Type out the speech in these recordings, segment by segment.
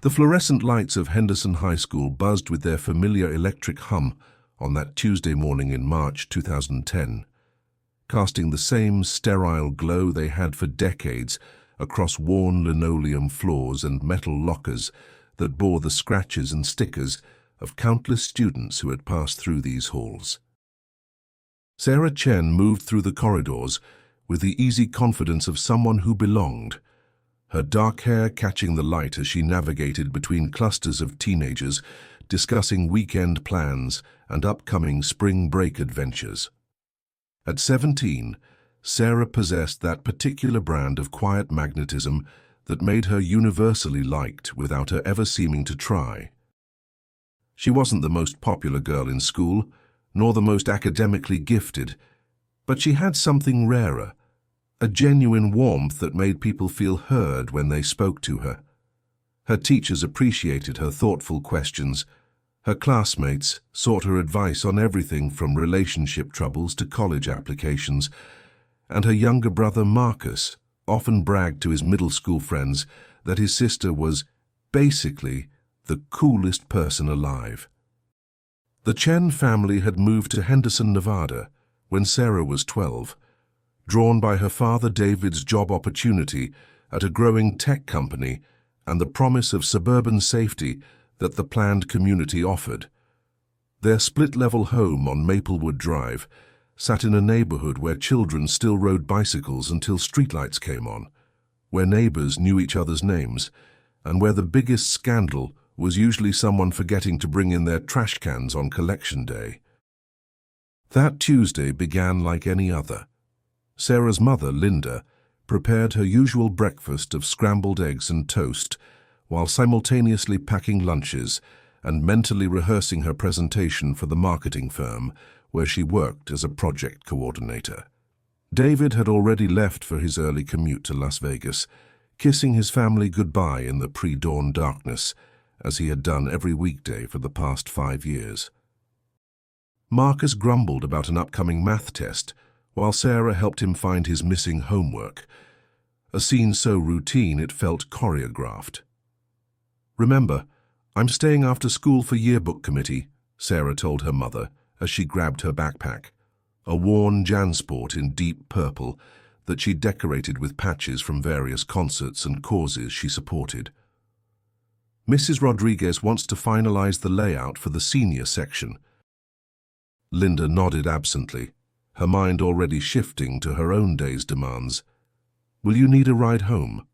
The fluorescent lights of Henderson High School buzzed with their familiar electric hum on that Tuesday morning in March 2010, casting the same sterile glow they had for decades across worn linoleum floors and metal lockers that bore the scratches and stickers of countless students who had passed through these halls. Sarah Chen moved through the corridors with the easy confidence of someone who belonged, her dark hair catching the light as she navigated between clusters of teenagers discussing weekend plans and upcoming spring break adventures. At 17, Sarah possessed that particular brand of quiet magnetism that made her universally liked without her ever seeming to try. She wasn't the most popular girl in school, nor the most academically gifted, but she had something rarer, a genuine warmth that made people feel heard when they spoke to her. Her teachers appreciated her thoughtful questions. Her classmates sought her advice on everything from relationship troubles to college applications, and her younger brother Marcus often bragged to his middle school friends that his sister was basically the coolest person alive. The Chen family had moved to Henderson, Nevada, when Sarah was 12, drawn by her father David's job opportunity at a growing tech company and the promise of suburban safety that the planned community offered. Their split-level home on Maplewood Drive sat in a neighborhood where children still rode bicycles until streetlights came on, where neighbors knew each other's names, and where the biggest scandal was usually someone forgetting to bring in their trash cans on collection day. That Tuesday began like any other. Sarah's mother, Linda, prepared her usual breakfast of scrambled eggs and toast while simultaneously packing lunches and mentally rehearsing her presentation for the marketing firm where she worked as a project coordinator. David had already left for his early commute to Las Vegas, kissing his family goodbye in the pre-dawn darkness, as he had done every weekday for the past 5 years. Marcus grumbled about an upcoming math test, while Sarah helped him find his missing homework, a scene so routine it felt choreographed. "Remember, I'm staying after school for yearbook committee," Sarah told her mother as she grabbed her backpack, a worn JanSport in deep purple that she decorated with patches from various concerts and causes she supported. "Mrs. Rodriguez wants to finalize the layout for the senior section." Linda nodded absently, her mind already shifting to her own day's demands. "Will you need a ride home?"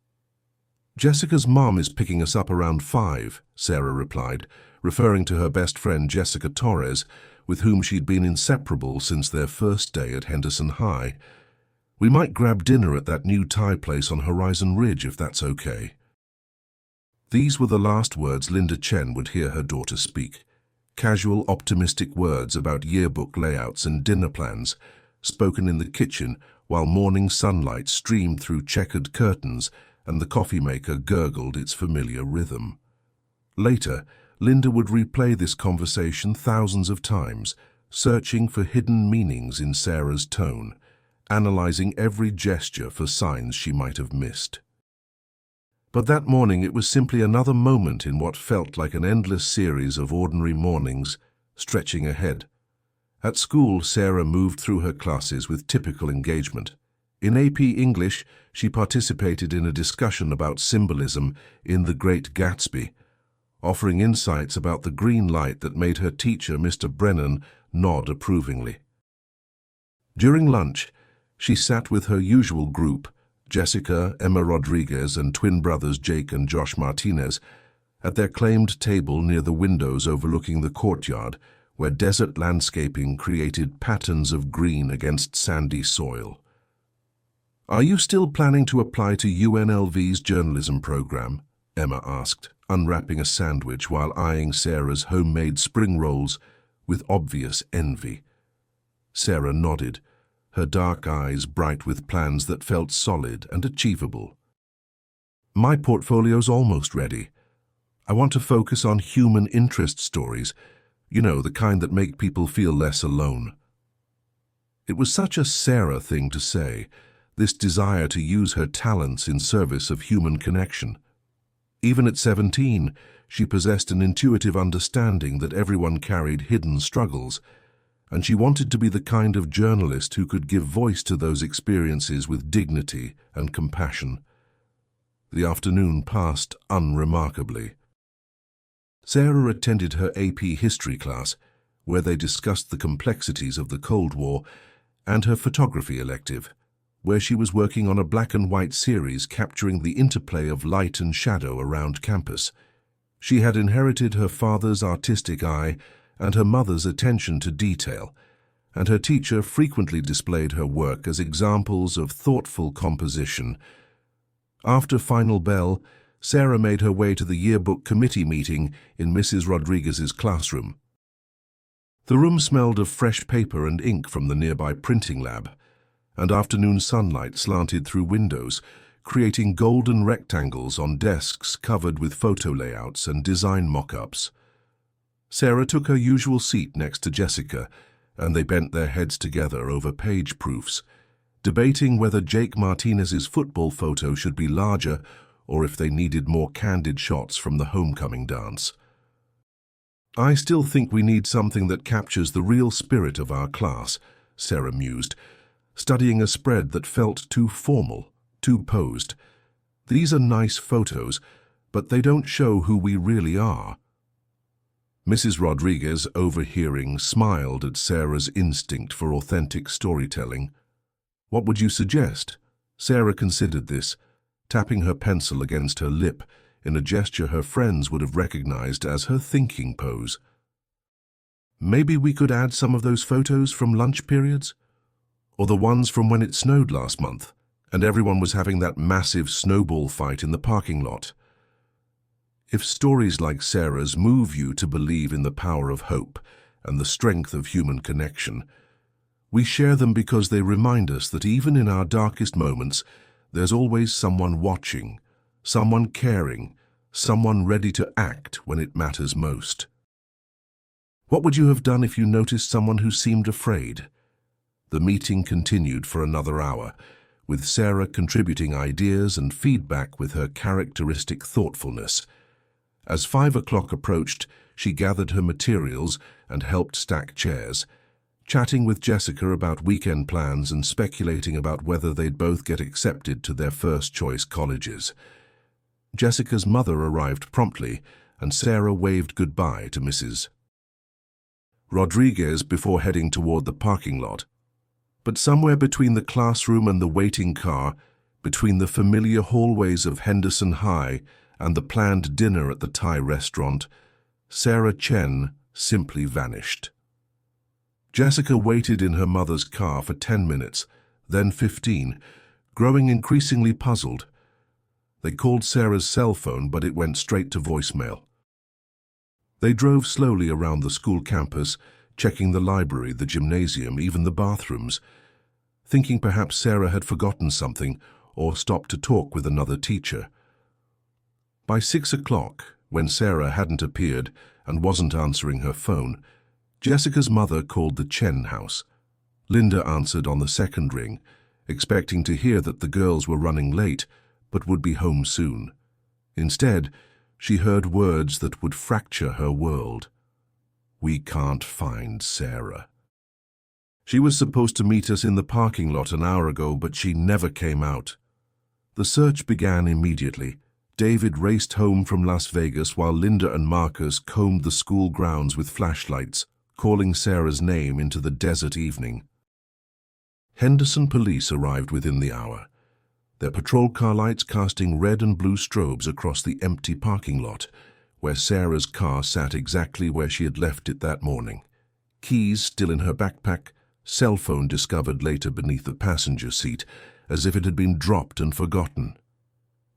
"Jessica's mom is picking us up around 5, Sarah replied, referring to her best friend Jessica Torres, with whom she'd been inseparable since their first day at Henderson High. "We might grab dinner at that new Thai place on Horizon Ridge if that's okay." These were the last words Linda Chen would hear her daughter speak. Casual, optimistic words about yearbook layouts and dinner plans, spoken in the kitchen while morning sunlight streamed through checkered curtains and the coffee maker gurgled its familiar rhythm. Later, Linda would replay this conversation thousands of times, searching for hidden meanings in Sarah's tone, analyzing every gesture for signs she might have missed. But that morning it was simply another moment in what felt like an endless series of ordinary mornings stretching ahead. At school, Sarah moved through her classes with typical engagement. In AP English, she participated in a discussion about symbolism in The Great Gatsby, offering insights about the green light that made her teacher, Mr. Brennan, nod approvingly. During lunch, she sat with her usual group, Jessica, Emma Rodriguez, and twin brothers Jake and Josh Martinez, at their claimed table near the windows overlooking the courtyard, where desert landscaping created patterns of green against sandy soil. "Are you still planning to apply to UNLV's journalism program?" Emma asked, unwrapping a sandwich while eyeing Sarah's homemade spring rolls with obvious envy. Sarah nodded, her dark eyes bright with plans that felt solid and achievable. "My portfolio's almost ready. I want to focus on human interest stories, you know, the kind that make people feel less alone." It was such a Sarah thing to say, this desire to use her talents in service of human connection. Even at 17, she possessed an intuitive understanding that everyone carried hidden struggles, and she wanted to be the kind of journalist who could give voice to those experiences with dignity and compassion. The afternoon passed unremarkably. Sarah attended her AP history class, where they discussed the complexities of the Cold War, and her photography elective, where she was working on a black and white series capturing the interplay of light and shadow around campus. She had inherited her father's artistic eye and her mother's attention to detail, and her teacher frequently displayed her work as examples of thoughtful composition. After final bell, Sarah made her way to the yearbook committee meeting in Mrs. Rodriguez's classroom. The room smelled of fresh paper and ink from the nearby printing lab, and afternoon sunlight slanted through windows, creating golden rectangles on desks covered with photo layouts and design mock-ups. Sarah took her usual seat next to Jessica, and they bent their heads together over page proofs, debating whether Jake Martinez's football photo should be larger or if they needed more candid shots from the homecoming dance. "I still think we need something that captures the real spirit of our class," Sarah mused, studying a spread that felt too formal, too posed. "These are nice photos, but they don't show who we really are." Mrs. Rodriguez, overhearing, smiled at Sarah's instinct for authentic storytelling. "What would you suggest?" Sarah considered this, tapping her pencil against her lip in a gesture her friends would have recognized as her thinking pose. "Maybe we could add some of those photos from lunch periods? Or the ones from when it snowed last month, and everyone was having that massive snowball fight in the parking lot. If stories like Sarah's move you to believe in the power of hope and the strength of human connection, we share them because they remind us that even in our darkest moments, there's always someone watching, someone caring, someone ready to act when it matters most." "What would you have done if you noticed someone who seemed afraid?" The meeting continued for another hour, with Sarah contributing ideas and feedback with her characteristic thoughtfulness. As 5 o'clock approached, she gathered her materials and helped stack chairs, chatting with Jessica about weekend plans and speculating about whether they'd both get accepted to their first-choice colleges. Jessica's mother arrived promptly, and Sarah waved goodbye to Mrs. Rodriguez before heading toward the parking lot. But somewhere between the classroom and the waiting car, between the familiar hallways of Henderson High and the planned dinner at the Thai restaurant, Sarah Chen simply vanished. Jessica waited in her mother's car for 10 minutes, then 15, growing increasingly puzzled. They called Sarah's cell phone, but it went straight to voicemail. They drove slowly around the school campus, checking the library, the gymnasium, even the bathrooms, thinking perhaps Sarah had forgotten something or stopped to talk with another teacher. By 6 o'clock, when Sarah hadn't appeared and wasn't answering her phone, Jessica's mother called the Chen house. Linda answered on the second ring, expecting to hear that the girls were running late but would be home soon. Instead, she heard words that would fracture her world. "We can't find Sarah. She was supposed to meet us in the parking lot an hour ago, but she never came out." The search began immediately. David raced home from Las Vegas while Linda and Marcus combed the school grounds with flashlights, calling Sarah's name into the desert evening. Henderson police arrived within the hour, their patrol car lights casting red and blue strobes across the empty parking lot, where Sarah's car sat exactly where she had left it that morning. Keys still in her backpack, cell phone discovered later beneath the passenger seat, as if it had been dropped and forgotten.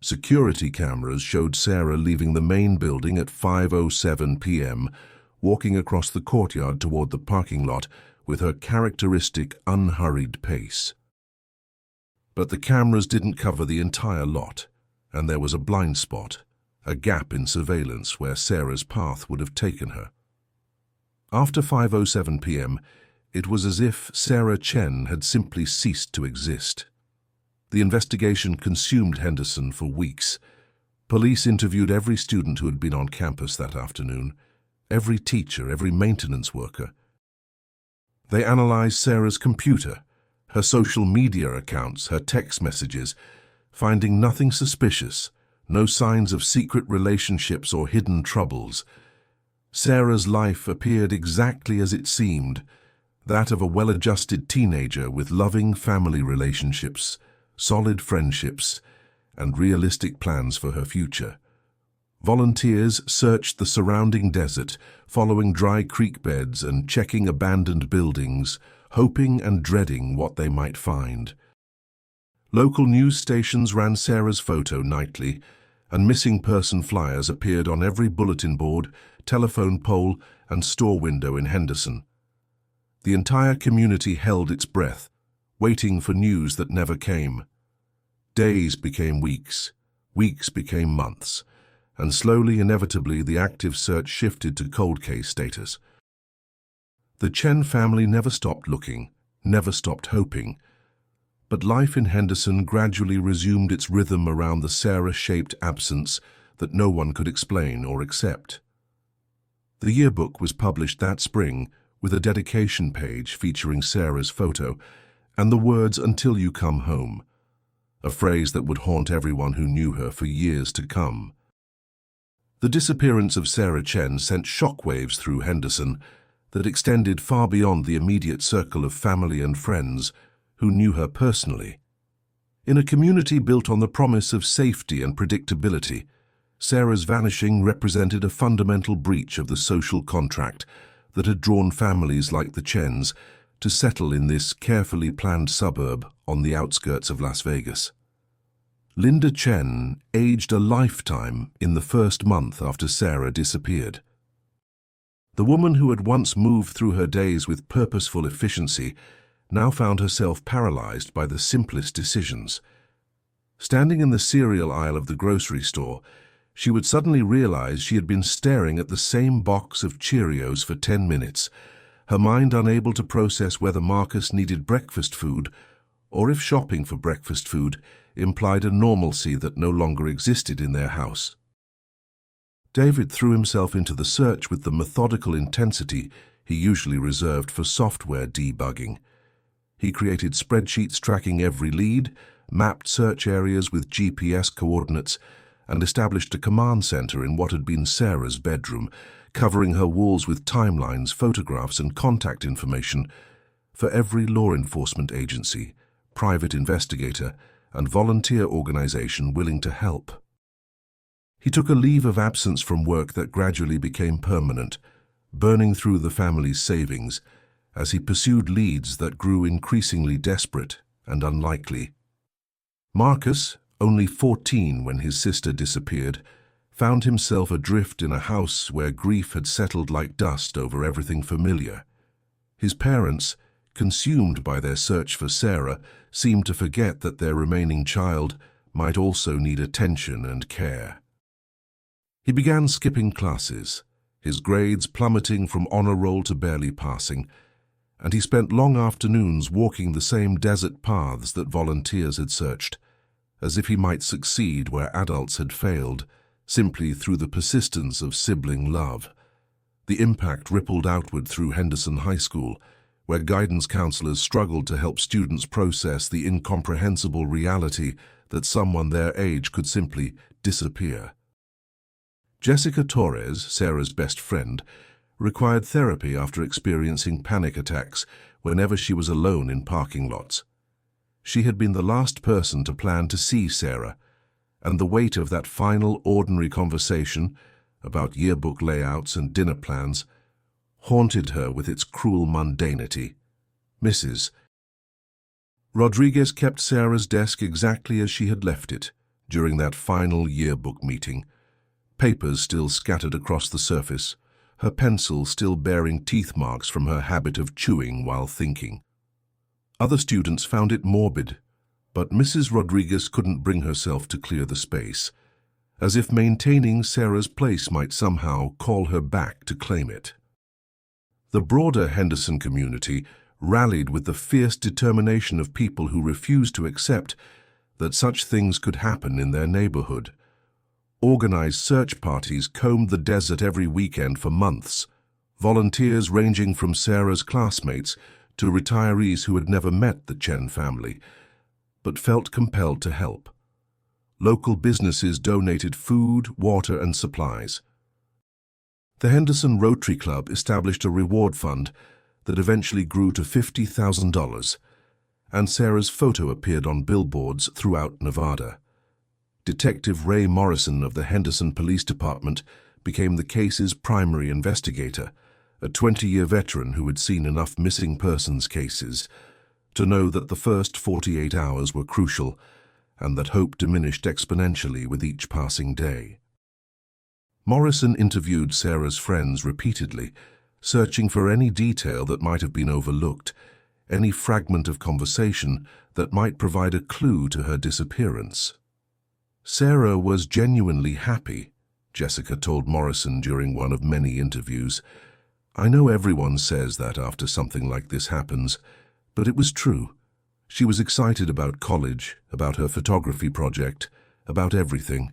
Security cameras showed Sarah leaving the main building at 5:07 p.m., walking across the courtyard toward the parking lot with her characteristic unhurried pace. But the cameras didn't cover the entire lot, and there was a blind spot, a gap in surveillance where Sarah's path would have taken her. After 5:07 p.m., it was as if Sarah Chen had simply ceased to exist. The investigation consumed Henderson for weeks. Police interviewed every student who had been on campus that afternoon, every teacher, every maintenance worker. They analyzed Sarah's computer, her social media accounts, her text messages, finding nothing suspicious, no signs of secret relationships or hidden troubles. Sarah's life appeared exactly as it seemed, that of a well-adjusted teenager with loving family relationships, solid friendships, and realistic plans for her future. Volunteers searched the surrounding desert, following dry creek beds and checking abandoned buildings, hoping and dreading what they might find. Local news stations ran Sarah's photo nightly, and missing person flyers appeared on every bulletin board, telephone pole, and store window in Henderson. The entire community held its breath, waiting for news that never came. Days became weeks, weeks became months, and slowly, inevitably, the active search shifted to cold case status. The Chen family never stopped looking, never stopped hoping, but life in Henderson gradually resumed its rhythm around the Sarah-shaped absence that no one could explain or accept. The yearbook was published that spring with a dedication page featuring Sarah's photo and the words "Until you come home," a phrase that would haunt everyone who knew her for years to come. The disappearance of Sarah Chen sent shockwaves through Henderson that extended far beyond the immediate circle of family and friends who knew her personally. In a community built on the promise of safety and predictability, Sarah's vanishing represented a fundamental breach of the social contract that had drawn families like the Chens to settle in this carefully planned suburb on the outskirts of Las Vegas. Linda Chen aged a lifetime in the first month after Sarah disappeared. The woman who had once moved through her days with purposeful efficiency now found herself paralyzed by the simplest decisions. Standing in the cereal aisle of the grocery store, she would suddenly realize she had been staring at the same box of Cheerios for 10 minutes, her mind unable to process whether Marcus needed breakfast food or if shopping for breakfast food implied a normalcy that no longer existed in their house. David threw himself into the search with the methodical intensity he usually reserved for software debugging. He created spreadsheets tracking every lead, mapped search areas with GPS coordinates, and established a command center in what had been Sarah's bedroom, covering her walls with timelines, photographs, and contact information for every law enforcement agency, private investigator, and volunteer organization willing to help. He took a leave of absence from work that gradually became permanent, burning through the family's savings as he pursued leads that grew increasingly desperate and unlikely. Marcus, only 14 when his sister disappeared, found himself adrift in a house where grief had settled like dust over everything familiar. His parents, consumed by their search for Sarah, seemed to forget that their remaining child might also need attention and care. He began skipping classes, his grades plummeting from honor roll to barely passing, and he spent long afternoons walking the same desert paths that volunteers had searched, as if he might succeed where adults had failed, simply through the persistence of sibling love. The impact rippled outward through Henderson High School, where guidance counselors struggled to help students process the incomprehensible reality that someone their age could simply disappear. Jessica Torres, Sarah's best friend, required therapy after experiencing panic attacks whenever she was alone in parking lots. She had been the last person to plan to see Sarah, and the weight of that final ordinary conversation about yearbook layouts and dinner plans haunted her with its cruel mundanity. Mrs. Rodriguez kept Sarah's desk exactly as she had left it during that final yearbook meeting, papers still scattered across the surface, her pencil still bearing teeth marks from her habit of chewing while thinking. Other students found it morbid, but Mrs. Rodriguez couldn't bring herself to clear the space, as if maintaining Sarah's place might somehow call her back to claim it. The broader Henderson community rallied with the fierce determination of people who refused to accept that such things could happen in their neighborhood. Organized search parties combed the desert every weekend for months, volunteers ranging from Sarah's classmates to retirees who had never met the Chen family, but felt compelled to help. Local businesses donated food, water, and supplies. The Henderson Rotary Club established a reward fund that eventually grew to $50,000, and Sarah's photo appeared on billboards throughout Nevada. Detective Ray Morrison of the Henderson Police Department became the case's primary investigator, a 20-year veteran who had seen enough missing persons cases to know that the first 48 hours were crucial and that hope diminished exponentially with each passing day. Morrison interviewed Sarah's friends repeatedly, searching for any detail that might have been overlooked, any fragment of conversation that might provide a clue to her disappearance. Sarah was genuinely happy, Jessica told Morrison during one of many interviews. I know everyone says that after something like this happens, but it was true. She was excited about college, about her photography project, about everything.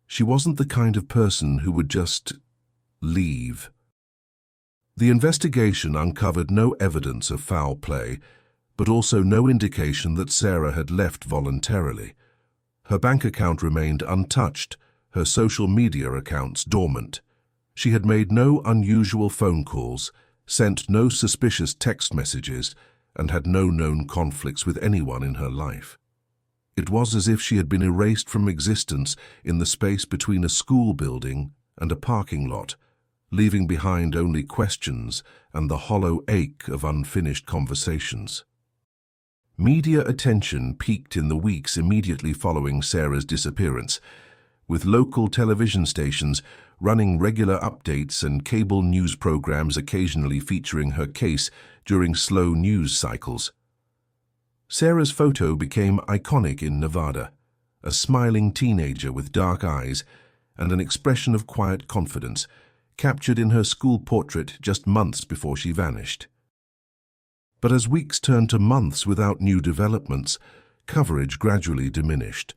She wasn't the kind of person who would just leave. The investigation uncovered no evidence of foul play, but also no indication that Sarah had left voluntarily. Her bank account remained untouched, her social media accounts dormant. She had made no unusual phone calls, sent no suspicious text messages, and had no known conflicts with anyone in her life. It was as if she had been erased from existence in the space between a school building and a parking lot, leaving behind only questions and the hollow ache of unfinished conversations. Media attention peaked in the weeks immediately following Sarah's disappearance, with local television stations running regular updates and cable news programs occasionally featuring her case during slow news cycles. Sarah's photo became iconic in Nevada, a smiling teenager with dark eyes and an expression of quiet confidence, captured in her school portrait just months before she vanished. But as weeks turned to months without new developments, coverage gradually diminished,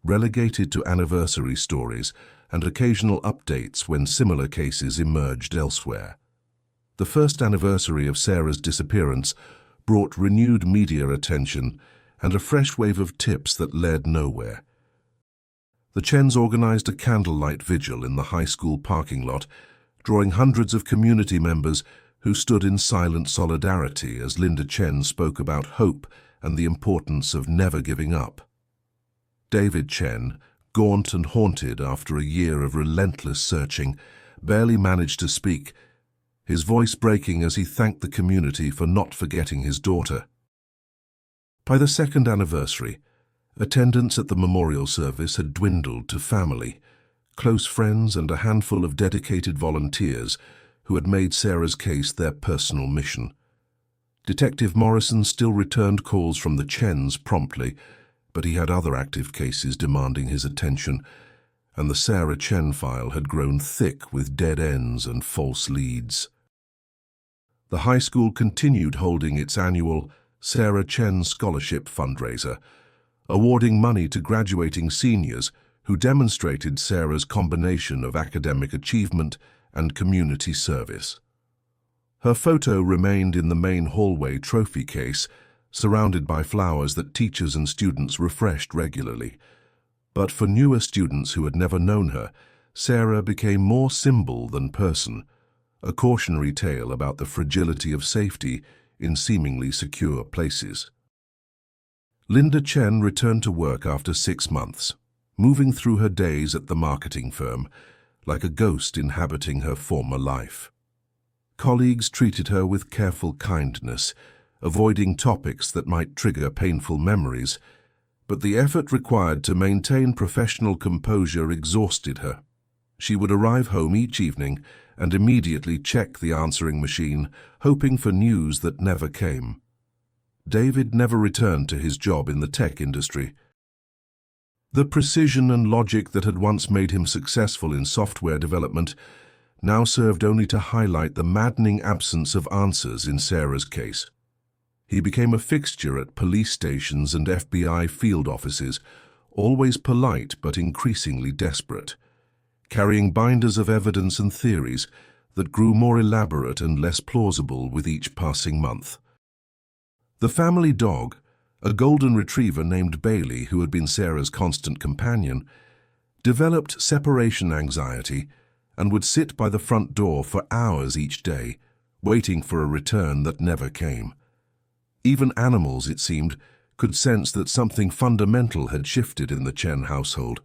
relegated to anniversary stories and occasional updates when similar cases emerged elsewhere. The first anniversary of Sarah's disappearance brought renewed media attention and a fresh wave of tips that led nowhere. The Chens organized a candlelight vigil in the high school parking lot, drawing hundreds of community members who stood in silent solidarity as Linda Chen spoke about hope and the importance of never giving up. David Chen, gaunt and haunted after a year of relentless searching, barely managed to speak, his voice breaking as he thanked the community for not forgetting his daughter. By the second anniversary, attendance at the memorial service had dwindled to family, close friends, and a handful of dedicated volunteers who had made Sarah's case their personal mission. Detective Morrison still returned calls from the Chens promptly, but he had other active cases demanding his attention, and the Sarah Chen file had grown thick with dead ends and false leads. The high school continued holding its annual Sarah Chen Scholarship fundraiser, awarding money to graduating seniors who demonstrated Sarah's combination of academic achievement and community service. Her photo remained in the main hallway trophy case, surrounded by flowers that teachers and students refreshed regularly. But for newer students who had never known her, Sarah became more symbol than person, a cautionary tale about the fragility of safety in seemingly secure places. Linda Chen returned to work after 6 months, moving through her days at the marketing firm, like a ghost inhabiting her former life. Colleagues treated her with careful kindness, avoiding topics that might trigger painful memories, but the effort required to maintain professional composure exhausted her. She would arrive home each evening and immediately check the answering machine, hoping for news that never came. David never returned to his job in the tech industry. The precision and logic that had once made him successful in software development now served only to highlight the maddening absence of answers in Sarah's case. He became a fixture at police stations and FBI field offices, always polite but increasingly desperate, carrying binders of evidence and theories that grew more elaborate and less plausible with each passing month. The family dog, a golden retriever named Bailey, who had been Sarah's constant companion, developed separation anxiety and would sit by the front door for hours each day, waiting for a return that never came. Even animals, it seemed, could sense that something fundamental had shifted in the Chen household,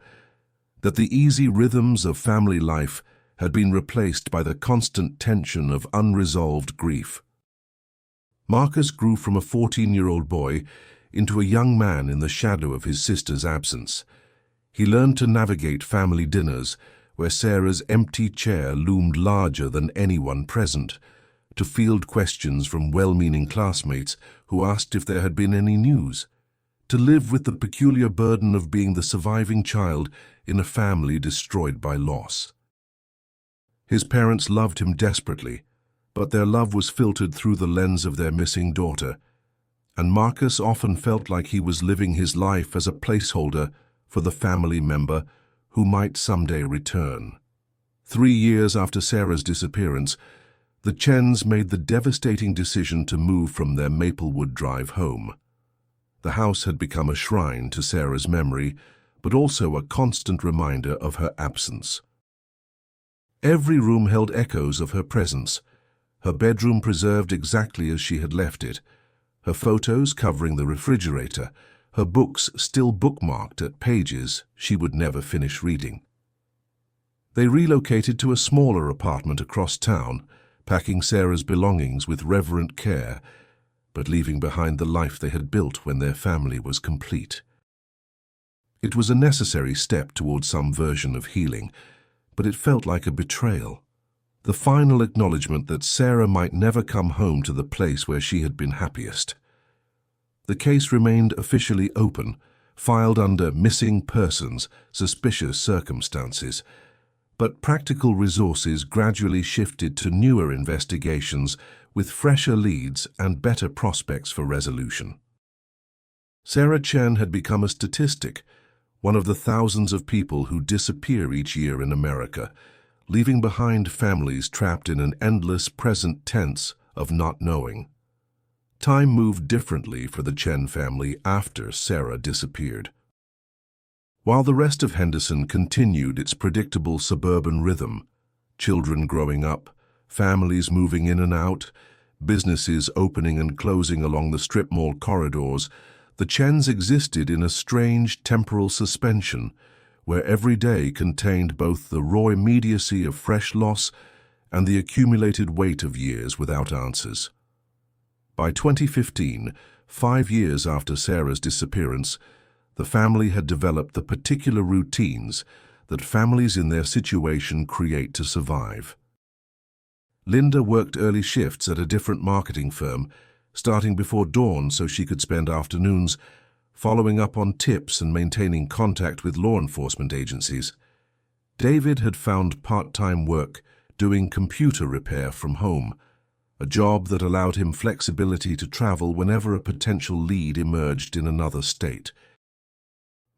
that the easy rhythms of family life had been replaced by the constant tension of unresolved grief. Marcus grew from a 14-year-old boy into a young man in the shadow of his sister's absence. He learned to navigate family dinners where Sarah's empty chair loomed larger than anyone present, to field questions from well-meaning classmates who asked if there had been any news, to live with the peculiar burden of being the surviving child in a family destroyed by loss. His parents loved him desperately, but their love was filtered through the lens of their missing daughter, and Marcus often felt like he was living his life as a placeholder for the family member who might someday return. 3 years after Sarah's disappearance, the Chens made the devastating decision to move from their Maplewood Drive home. The house had become a shrine to Sarah's memory, but also a constant reminder of her absence. Every room held echoes of her presence, her bedroom preserved exactly as she had left it, her photos covering the refrigerator, her books still bookmarked at pages she would never finish reading. They relocated to a smaller apartment across town, packing Sarah's belongings with reverent care, but leaving behind the life they had built when their family was complete. It was a necessary step towards some version of healing, but it felt like a betrayal. The final acknowledgement that Sarah might never come home to the place where she had been happiest. The case remained officially open, filed under missing persons, suspicious circumstances, but practical resources gradually shifted to newer investigations with fresher leads and better prospects for resolution. Sarah Chen had become a statistic, one of the thousands of people who disappear each year in America, leaving behind families trapped in an endless present tense of not knowing. Time moved differently for the Chen family after Sarah disappeared. While the rest of Henderson continued its predictable suburban rhythm, children growing up, families moving in and out, businesses opening and closing along the strip mall corridors, the Chens existed in a strange temporal suspension where every day contained both the raw immediacy of fresh loss and the accumulated weight of years without answers. By 2015, 5 years after Sarah's disappearance, the family had developed the particular routines that families in their situation create to survive. Linda worked early shifts at a different marketing firm, starting before dawn so she could spend afternoons following up on tips and maintaining contact with law enforcement agencies. David had found part-time work doing computer repair from home, a job that allowed him flexibility to travel whenever a potential lead emerged in another state.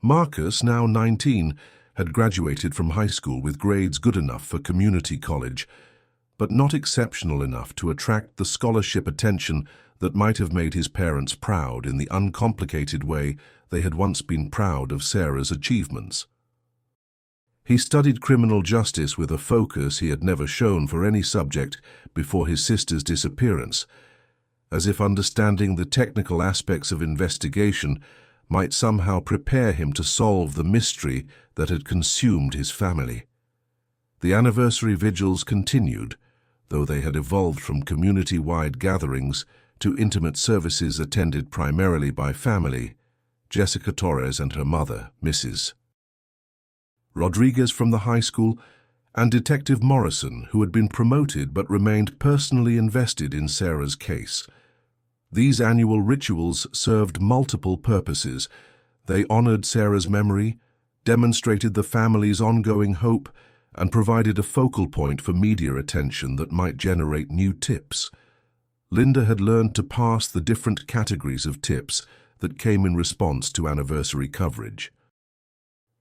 Marcus, now 19, had graduated from high school with grades good enough for community college, but not exceptional enough to attract the scholarship attention that might have made his parents proud in the uncomplicated way they had once been proud of Sarah's achievements. He studied criminal justice with a focus he had never shown for any subject before his sister's disappearance, as if understanding the technical aspects of investigation might somehow prepare him to solve the mystery that had consumed his family. The anniversary vigils continued, though they had evolved from community-wide gatherings to intimate services attended primarily by family, Jessica Torres and her mother, Mrs. Rodriguez from the high school, and Detective Morrison, who had been promoted but remained personally invested in Sarah's case. These annual rituals served multiple purposes. They honored Sarah's memory, demonstrated the family's ongoing hope, and provided a focal point for media attention that might generate new tips. Linda had learned to parse the different categories of tips that came in response to anniversary coverage.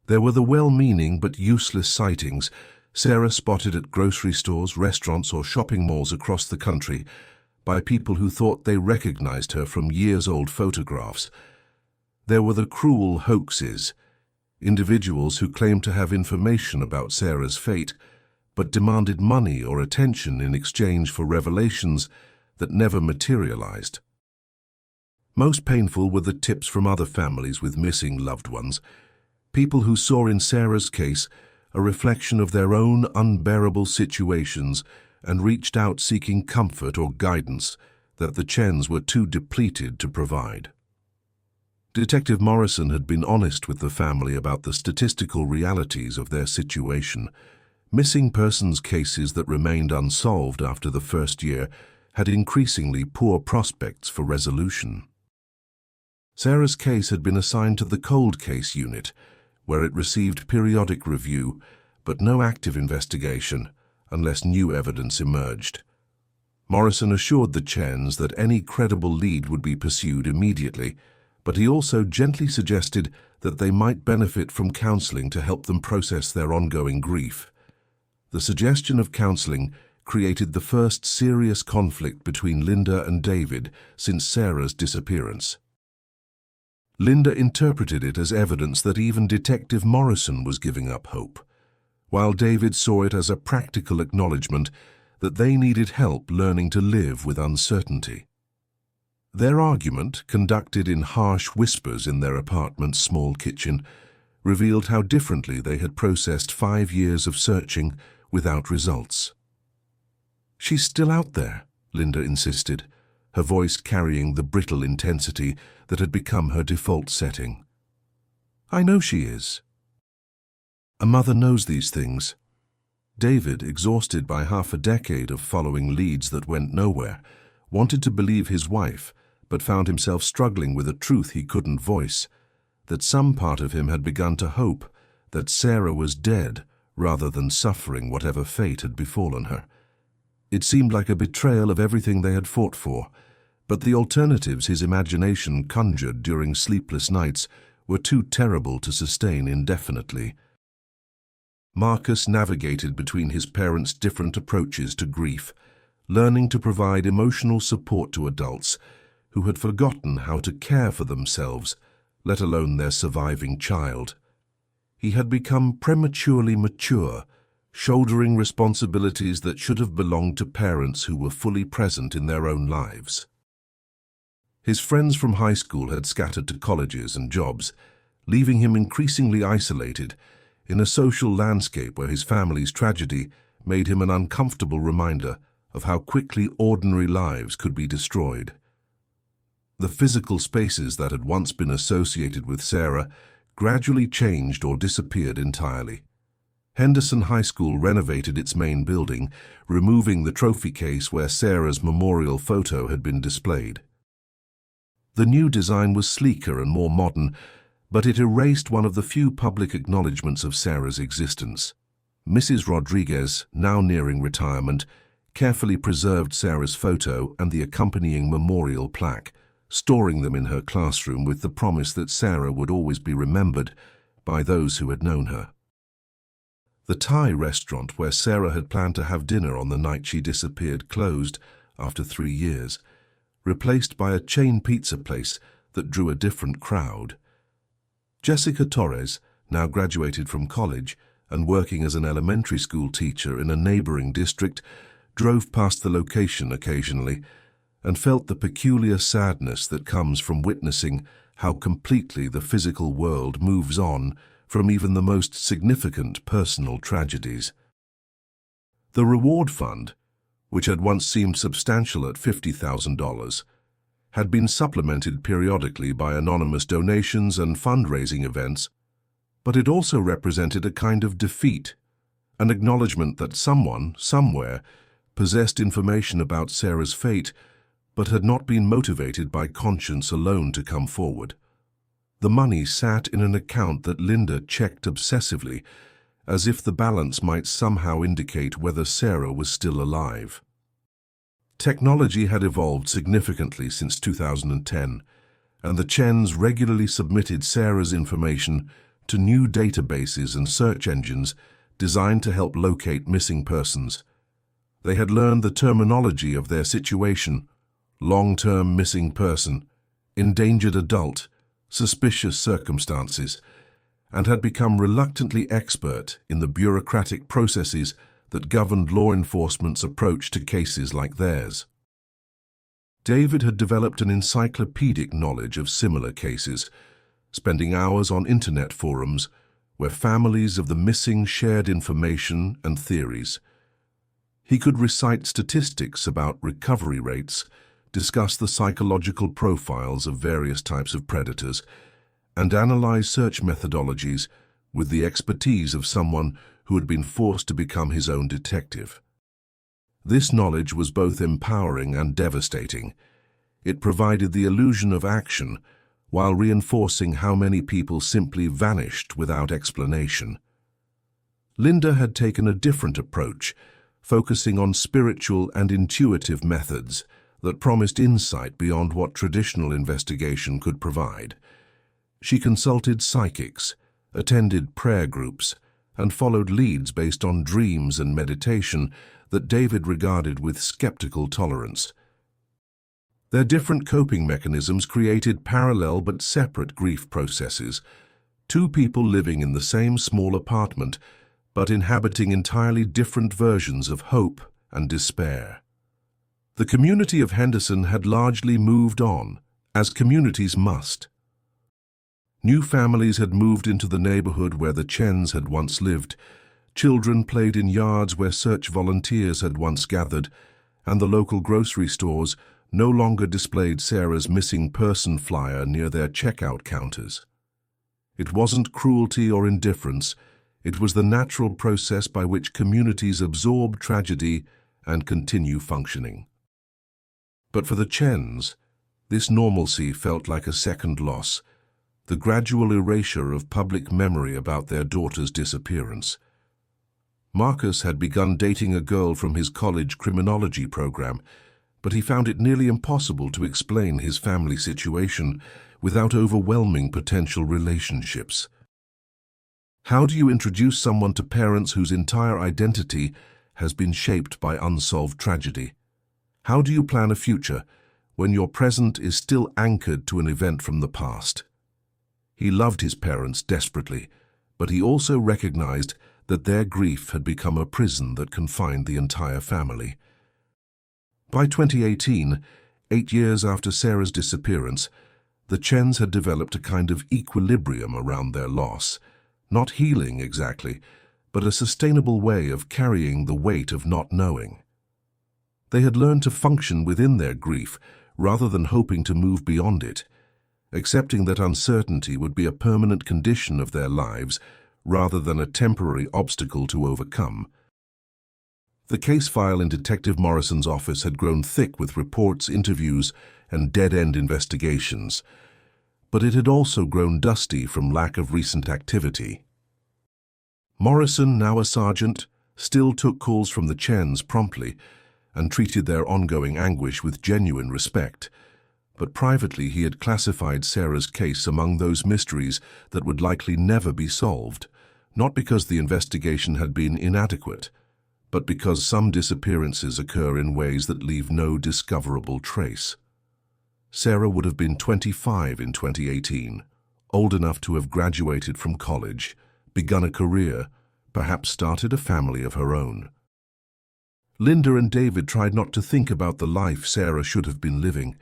There were the well-meaning but useless sightings Sarah spotted at grocery stores, restaurants, or shopping malls across the country by people who thought they recognized her from years-old photographs. There were the cruel hoaxes, individuals who claimed to have information about Sarah's fate, but demanded money or attention in exchange for revelations that never materialized. Most painful were the tips from other families with missing loved ones, people who saw in Sarah's case a reflection of their own unbearable situations and reached out seeking comfort or guidance that the Chens were too depleted to provide. Detective Morrison had been honest with the family about the statistical realities of their situation. Missing persons cases that remained unsolved after the first year had increasingly poor prospects for resolution. Sarah's case had been assigned to the cold case unit, where it received periodic review, but no active investigation unless new evidence emerged. Morrison assured the Chens that any credible lead would be pursued immediately, but he also gently suggested that they might benefit from counseling to help them process their ongoing grief. The suggestion of counseling created the first serious conflict between Linda and David since Sarah's disappearance. Linda interpreted it as evidence that even Detective Morrison was giving up hope, while David saw it as a practical acknowledgement that they needed help learning to live with uncertainty. Their argument, conducted in harsh whispers in their apartment's small kitchen, revealed how differently they had processed 5 years of searching without results. "She's still out there," Linda insisted, her voice carrying the brittle intensity that had become her default setting. "I know she is." A mother knows these things. David, exhausted by half a decade of following leads that went nowhere, wanted to believe his wife, but found himself struggling with a truth he couldn't voice, that some part of him had begun to hope that Sarah was dead rather than suffering whatever fate had befallen her. It seemed like a betrayal of everything they had fought for, but the alternatives his imagination conjured during sleepless nights were too terrible to sustain indefinitely. Marcus navigated between his parents' different approaches to grief, learning to provide emotional support to adults who had forgotten how to care for themselves, let alone their surviving child. He had become prematurely mature, shouldering responsibilities that should have belonged to parents who were fully present in their own lives. His friends from high school had scattered to colleges and jobs, leaving him increasingly isolated in a social landscape where his family's tragedy made him an uncomfortable reminder of how quickly ordinary lives could be destroyed. The physical spaces that had once been associated with Sarah gradually changed or disappeared entirely. Henderson High School renovated its main building, removing the trophy case where Sarah's memorial photo had been displayed. The new design was sleeker and more modern, but it erased one of the few public acknowledgments of Sarah's existence. Mrs. Rodriguez, now nearing retirement, carefully preserved Sarah's photo and the accompanying memorial plaque, storing them in her classroom with the promise that Sarah would always be remembered by those who had known her. The Thai restaurant where Sarah had planned to have dinner on the night she disappeared closed after 3 years, replaced by a chain pizza place that drew a different crowd. Jessica Torres, now graduated from college and working as an elementary school teacher in a neighboring district, drove past the location occasionally and felt the peculiar sadness that comes from witnessing how completely the physical world moves on from even the most significant personal tragedies. The reward fund, which had once seemed substantial at $50,000, had been supplemented periodically by anonymous donations and fundraising events, but it also represented a kind of defeat, an acknowledgement that someone, somewhere, possessed information about Sarah's fate but had not been motivated by conscience alone to come forward. The money sat in an account that Linda checked obsessively, as if the balance might somehow indicate whether Sarah was still alive. Technology had evolved significantly since 2010, and the Chens regularly submitted Sarah's information to new databases and search engines designed to help locate missing persons. They had learned the terminology of their situation: long-term missing person, endangered adult, suspicious circumstances, and had become reluctantly expert in the bureaucratic processes that governed law enforcement's approach to cases like theirs. David had developed an encyclopedic knowledge of similar cases, spending hours on internet forums where families of the missing shared information and theories. He could recite statistics about recovery rates, discuss the psychological profiles of various types of predators, and analyze search methodologies with the expertise of someone who had been forced to become his own detective. This knowledge was both empowering and devastating. It provided the illusion of action while reinforcing how many people simply vanished without explanation. Linda had taken a different approach, focusing on spiritual and intuitive methods that promised insight beyond what traditional investigation could provide. She consulted psychics, attended prayer groups, and followed leads based on dreams and meditation that David regarded with skeptical tolerance. Their different coping mechanisms created parallel but separate grief processes, two people living in the same small apartment but inhabiting entirely different versions of hope and despair. The community of Henderson had largely moved on, as communities must. New families had moved into the neighborhood where the Chens had once lived. Children played in yards where search volunteers had once gathered, and the local grocery stores no longer displayed Sarah's missing person flyer near their checkout counters. It wasn't cruelty or indifference. It was the natural process by which communities absorb tragedy and continue functioning. But for the Chens, this normalcy felt like a second loss, the gradual erasure of public memory about their daughter's disappearance. Marcus had begun dating a girl from his college criminology program, but he found it nearly impossible to explain his family situation without overwhelming potential relationships. How do you introduce someone to parents whose entire identity has been shaped by unsolved tragedy? How do you plan a future when your present is still anchored to an event from the past? He loved his parents desperately, but he also recognized that their grief had become a prison that confined the entire family. By 2018, 8 years after Sarah's disappearance, the Chens had developed a kind of equilibrium around their loss, not healing exactly, but a sustainable way of carrying the weight of not knowing. They had learned to function within their grief rather than hoping to move beyond it, accepting that uncertainty would be a permanent condition of their lives rather than a temporary obstacle to overcome. The case file in Detective Morrison's office had grown thick with reports, interviews, and dead-end investigations, but it had also grown dusty from lack of recent activity. Morrison, now a sergeant, still took calls from the Chens promptly and treated their ongoing anguish with genuine respect, but privately he had classified Sarah's case among those mysteries that would likely never be solved, not because the investigation had been inadequate, but because some disappearances occur in ways that leave no discoverable trace. Sarah would have been 25 in 2018, old enough to have graduated from college, begun a career, perhaps started a family of her own. Linda and David tried not to think about the life Sarah should have been living,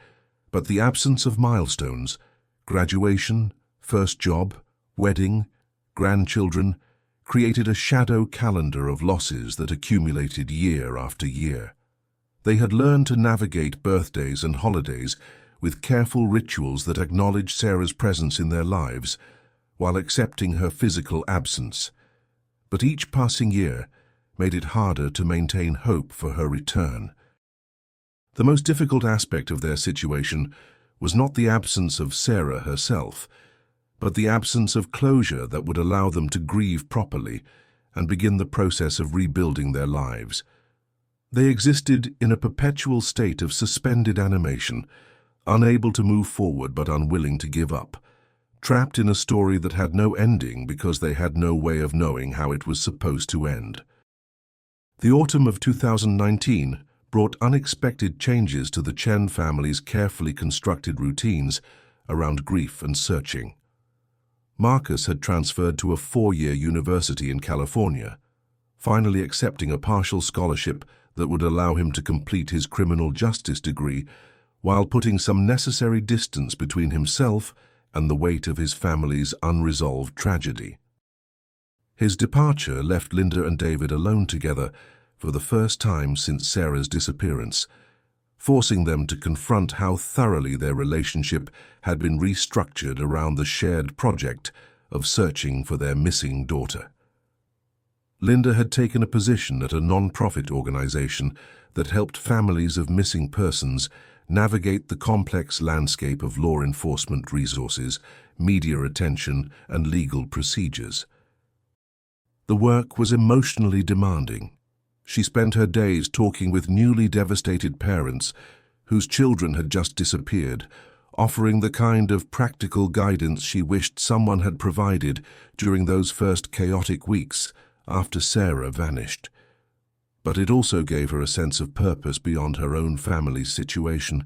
but the absence of milestones, graduation, first job, wedding, grandchildren, created a shadow calendar of losses that accumulated year after year. They had learned to navigate birthdays and holidays with careful rituals that acknowledged Sarah's presence in their lives while accepting her physical absence. But each passing year made it harder to maintain hope for her return. The most difficult aspect of their situation was not the absence of Sarah herself, but the absence of closure that would allow them to grieve properly and begin the process of rebuilding their lives. They existed in a perpetual state of suspended animation, unable to move forward but unwilling to give up, trapped in a story that had no ending because they had no way of knowing how it was supposed to end. The autumn of 2019 brought unexpected changes to the Chen family's carefully constructed routines around grief and searching. Marcus had transferred to a 4-year university in California, finally accepting a partial scholarship that would allow him to complete his criminal justice degree while putting some necessary distance between himself and the weight of his family's unresolved tragedy. His departure left Linda and David alone together for the first time since Sarah's disappearance, forcing them to confront how thoroughly their relationship had been restructured around the shared project of searching for their missing daughter. Linda had taken a position at a non-profit organization that helped families of missing persons navigate the complex landscape of law enforcement resources, media attention, and legal procedures. The work was emotionally demanding. She spent her days talking with newly devastated parents whose children had just disappeared, offering the kind of practical guidance she wished someone had provided during those first chaotic weeks after Sarah vanished. But it also gave her a sense of purpose beyond her own family's situation,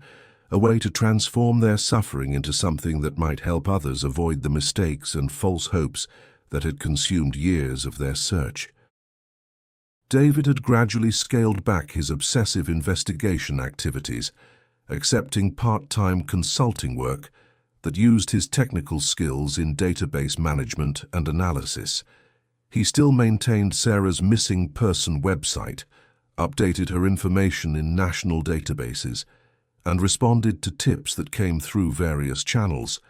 a way to transform their suffering into something that might help others avoid the mistakes and false hopes that had consumed years of their search. David had gradually scaled back his obsessive investigation activities, accepting part-time consulting work that used his technical skills in database management and analysis. He still maintained Sarah's missing person website, updated her information in national databases, and responded to tips that came through various channels,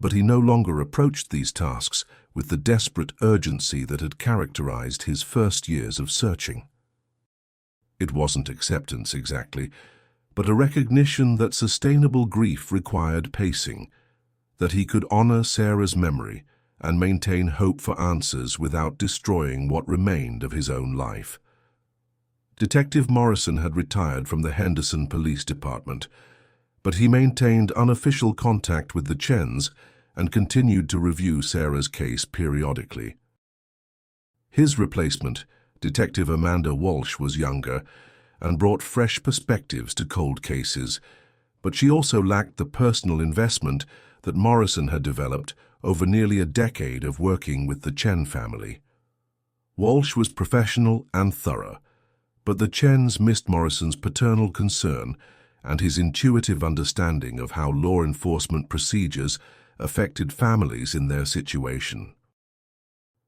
but he no longer approached these tasks with the desperate urgency that had characterized his first years of searching. It wasn't acceptance exactly, but a recognition that sustainable grief required pacing, that he could honor Sarah's memory and maintain hope for answers without destroying what remained of his own life. Detective Morrison had retired from the Henderson Police Department, but he maintained unofficial contact with the Chens and continued to review Sarah's case periodically. His replacement, Detective Amanda Walsh, was younger and brought fresh perspectives to cold cases, but she also lacked the personal investment that Morrison had developed over nearly a decade of working with the Chen family. Walsh was professional and thorough, but the Chens missed Morrison's paternal concern and his intuitive understanding of how law enforcement procedures affected families in their situation.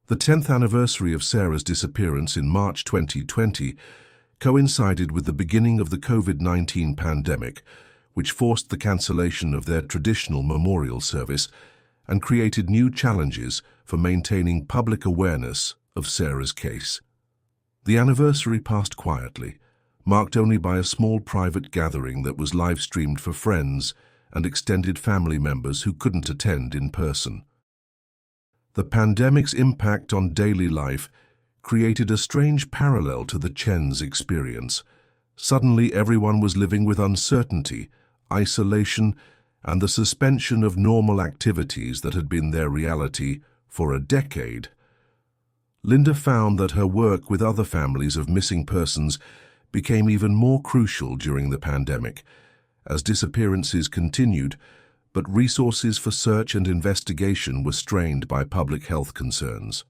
The 10th anniversary of Sarah's disappearance in March 2020 coincided with the beginning of the COVID-19 pandemic, which forced the cancellation of their traditional memorial service and created new challenges for maintaining public awareness of Sarah's case. The anniversary passed quietly, marked only by a small private gathering that was live-streamed for friends and extended family members who couldn't attend in person. The pandemic's impact on daily life created a strange parallel to the Chen's experience. Suddenly, everyone was living with uncertainty, isolation, and the suspension of normal activities that had been their reality for a decade. Linda found that her work with other families of missing persons became even more crucial during the pandemic, as disappearances continued, but resources for search and investigation were strained by public health concerns.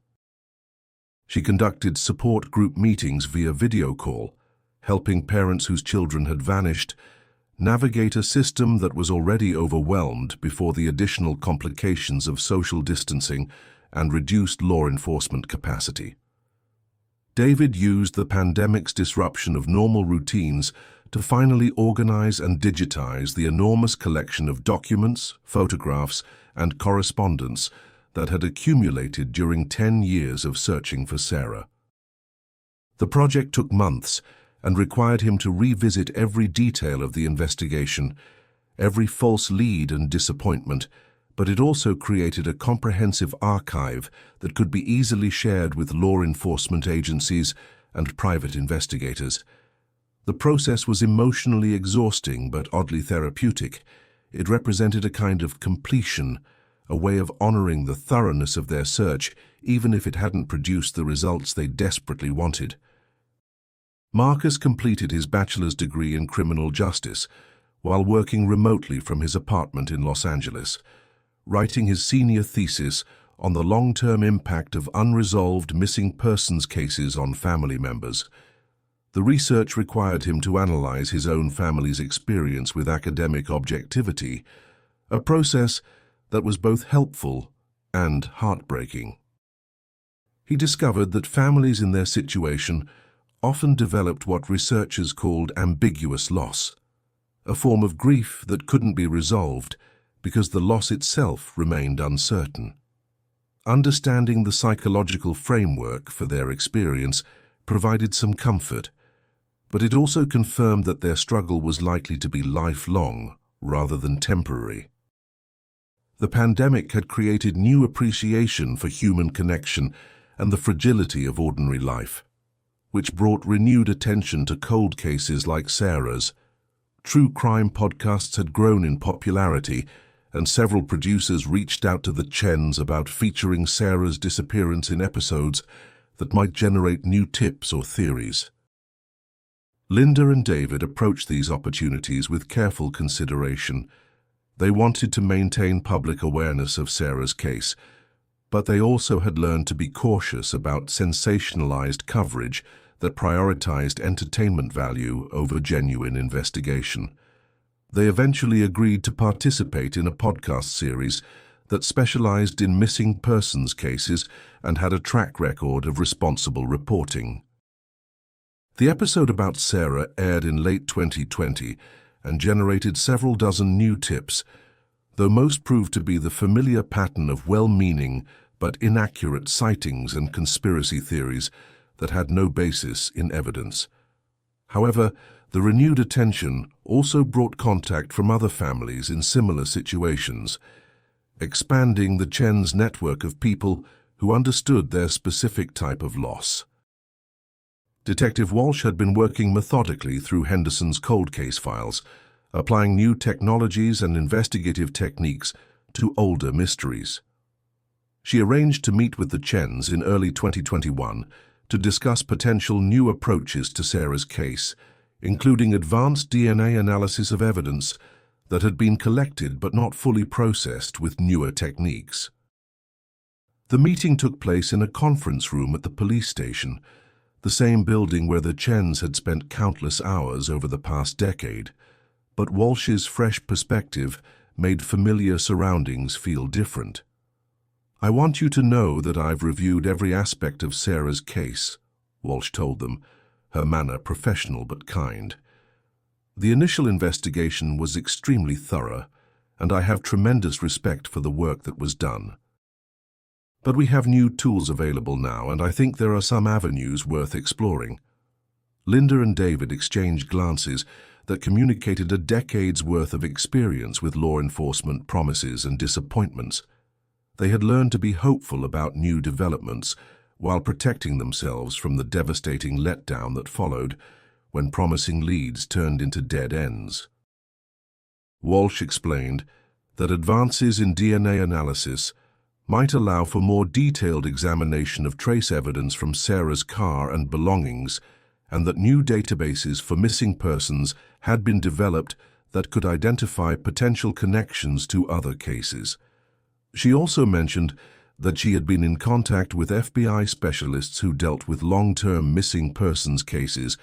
She conducted support group meetings via video call, helping parents whose children had vanished navigate a system that was already overwhelmed before the additional complications of social distancing and reduced law enforcement capacity. David used the pandemic's disruption of normal routines to finally organize and digitize the enormous collection of documents, photographs, and correspondence that had accumulated during 10 years of searching for Sarah. The project took months and required him to revisit every detail of the investigation, every false lead and disappointment, but it also created a comprehensive archive that could be easily shared with law enforcement agencies and private investigators. The process was emotionally exhausting but oddly therapeutic. It represented a kind of completion, a way of honoring the thoroughness of their search, even if it hadn't produced the results they desperately wanted. Marcus completed his bachelor's degree in criminal justice while working remotely from his apartment in Los Angeles, writing his senior thesis on the long-term impact of unresolved missing persons cases on family members. The research required him to analyze his own family's experience with academic objectivity, a process that was both helpful and heartbreaking. He discovered that families in their situation often developed what researchers called ambiguous loss, a form of grief that couldn't be resolved because the loss itself remained uncertain. Understanding the psychological framework for their experience provided some comfort, but it also confirmed that their struggle was likely to be lifelong rather than temporary. The pandemic had created new appreciation for human connection and the fragility of ordinary life, which brought renewed attention to cold cases like Sarah's. True crime podcasts had grown in popularity, and several producers reached out to the Chens about featuring Sarah's disappearance in episodes that might generate new tips or theories. Linda and David approached these opportunities with careful consideration. They wanted to maintain public awareness of Sarah's case, but they also had learned to be cautious about sensationalized coverage that prioritized entertainment value over genuine investigation. They eventually agreed to participate in a podcast series that specialized in missing persons cases and had a track record of responsible reporting. The episode about Sarah aired in late 2020 and generated several dozen new tips, though most proved to be the familiar pattern of well-meaning but inaccurate sightings and conspiracy theories that had no basis in evidence. However, the renewed attention also brought contact from other families in similar situations, expanding the Chen's network of people who understood their specific type of loss. Detective Walsh had been working methodically through Henderson's cold case files, applying new technologies and investigative techniques to older mysteries. She arranged to meet with the Chens in early 2021 to discuss potential new approaches to Sarah's case, including advanced DNA analysis of evidence that had been collected but not fully processed with newer techniques. The meeting took place in a conference room at the police station, the same building where the Chens had spent countless hours over the past decade, but Walsh's fresh perspective made familiar surroundings feel different. "I want you to know that I've reviewed every aspect of Sarah's case," Walsh told them, her manner professional but kind. "The initial investigation was extremely thorough, and I have tremendous respect for the work that was done. But we have new tools available now, and I think there are some avenues worth exploring." Linda and David exchanged glances that communicated a decade's worth of experience with law enforcement promises and disappointments. They had learned to be hopeful about new developments while protecting themselves from the devastating letdown that followed when promising leads turned into dead ends. Walsh explained that advances in DNA analysis might allow for more detailed examination of trace evidence from Sarah's car and belongings, and that new databases for missing persons had been developed that could identify potential connections to other cases. She also mentioned that she had been in contact with FBI specialists who dealt with long-term missing persons cases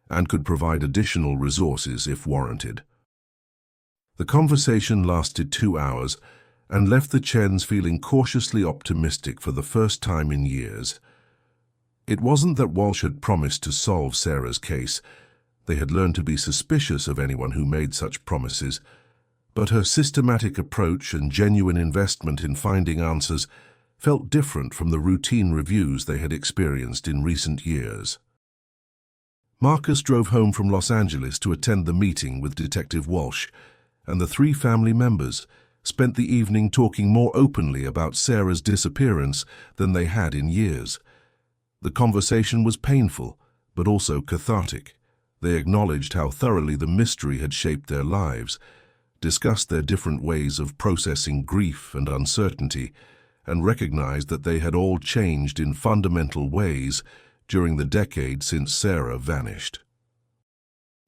and could provide additional resources if warranted. The conversation lasted 2 hours and left the Chens feeling cautiously optimistic for the first time in years. It wasn't that Walsh had promised to solve Sarah's case. They had learned to be suspicious of anyone who made such promises, but her systematic approach and genuine investment in finding answers felt different from the routine reviews they had experienced in recent years. Marcus drove home from Los Angeles to attend the meeting with Detective Walsh, and the 3 family members spent the evening talking more openly about Sarah's disappearance than they had in years. The conversation was painful, but also cathartic. They acknowledged how thoroughly the mystery had shaped their lives, discussed their different ways of processing grief and uncertainty, and recognized that they had all changed in fundamental ways during the decade since Sarah vanished.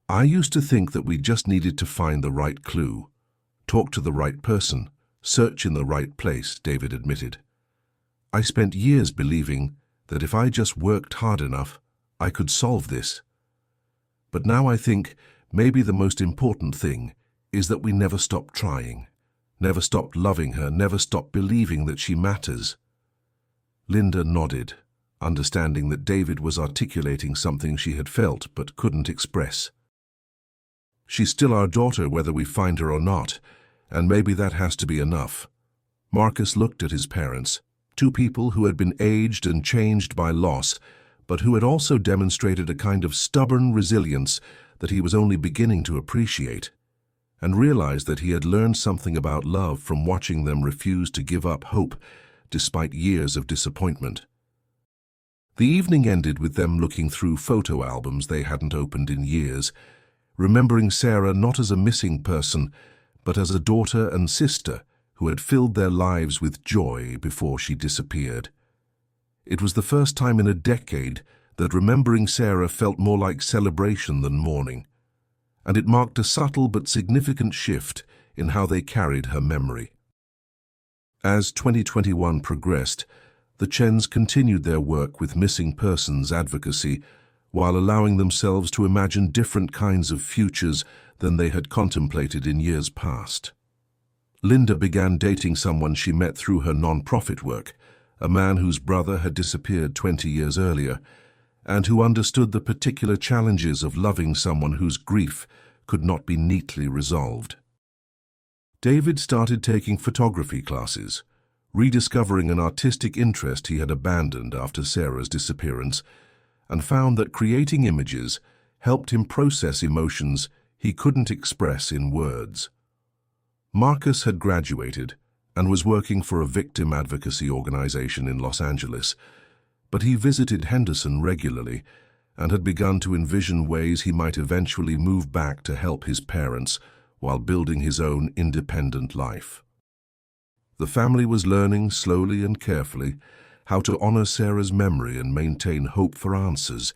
"I used to think that we just needed to find the right clue, talk to the right person, search in the right place," David admitted. "I spent years believing that if I just worked hard enough, I could solve this. But now I think maybe the most important thing is that we never stop trying, never stopped loving her, never stopped believing that she matters." Linda nodded, understanding that David was articulating something she had felt but couldn't express. "She's still our daughter whether we find her or not, and maybe that has to be enough." Marcus looked at his parents, two people who had been aged and changed by loss, but who had also demonstrated a kind of stubborn resilience that he was only beginning to appreciate, and realized that he had learned something about love from watching them refuse to give up hope despite years of disappointment. The evening ended with them looking through photo albums they hadn't opened in years, remembering Sarah not as a missing person, but as a daughter and sister who had filled their lives with joy before she disappeared. It was the first time in a decade that remembering Sarah felt more like celebration than mourning, and it marked a subtle but significant shift in how they carried her memory. As 2021 progressed, the Chens continued their work with missing persons advocacy while allowing themselves to imagine different kinds of futures than they had contemplated in years past. Linda began dating someone she met through her non-profit work, a man whose brother had disappeared 20 years earlier, and who understood the particular challenges of loving someone whose grief could not be neatly resolved. David started taking photography classes, rediscovering an artistic interest he had abandoned after Sarah's disappearance, and found that creating images helped him process emotions he couldn't express in words. Marcus had graduated and was working for a victim advocacy organization in Los Angeles, but he visited Henderson regularly and had begun to envision ways he might eventually move back to help his parents while building his own independent life. The family was learning slowly and carefully how to honor Sarah's memory and maintain hope for answers,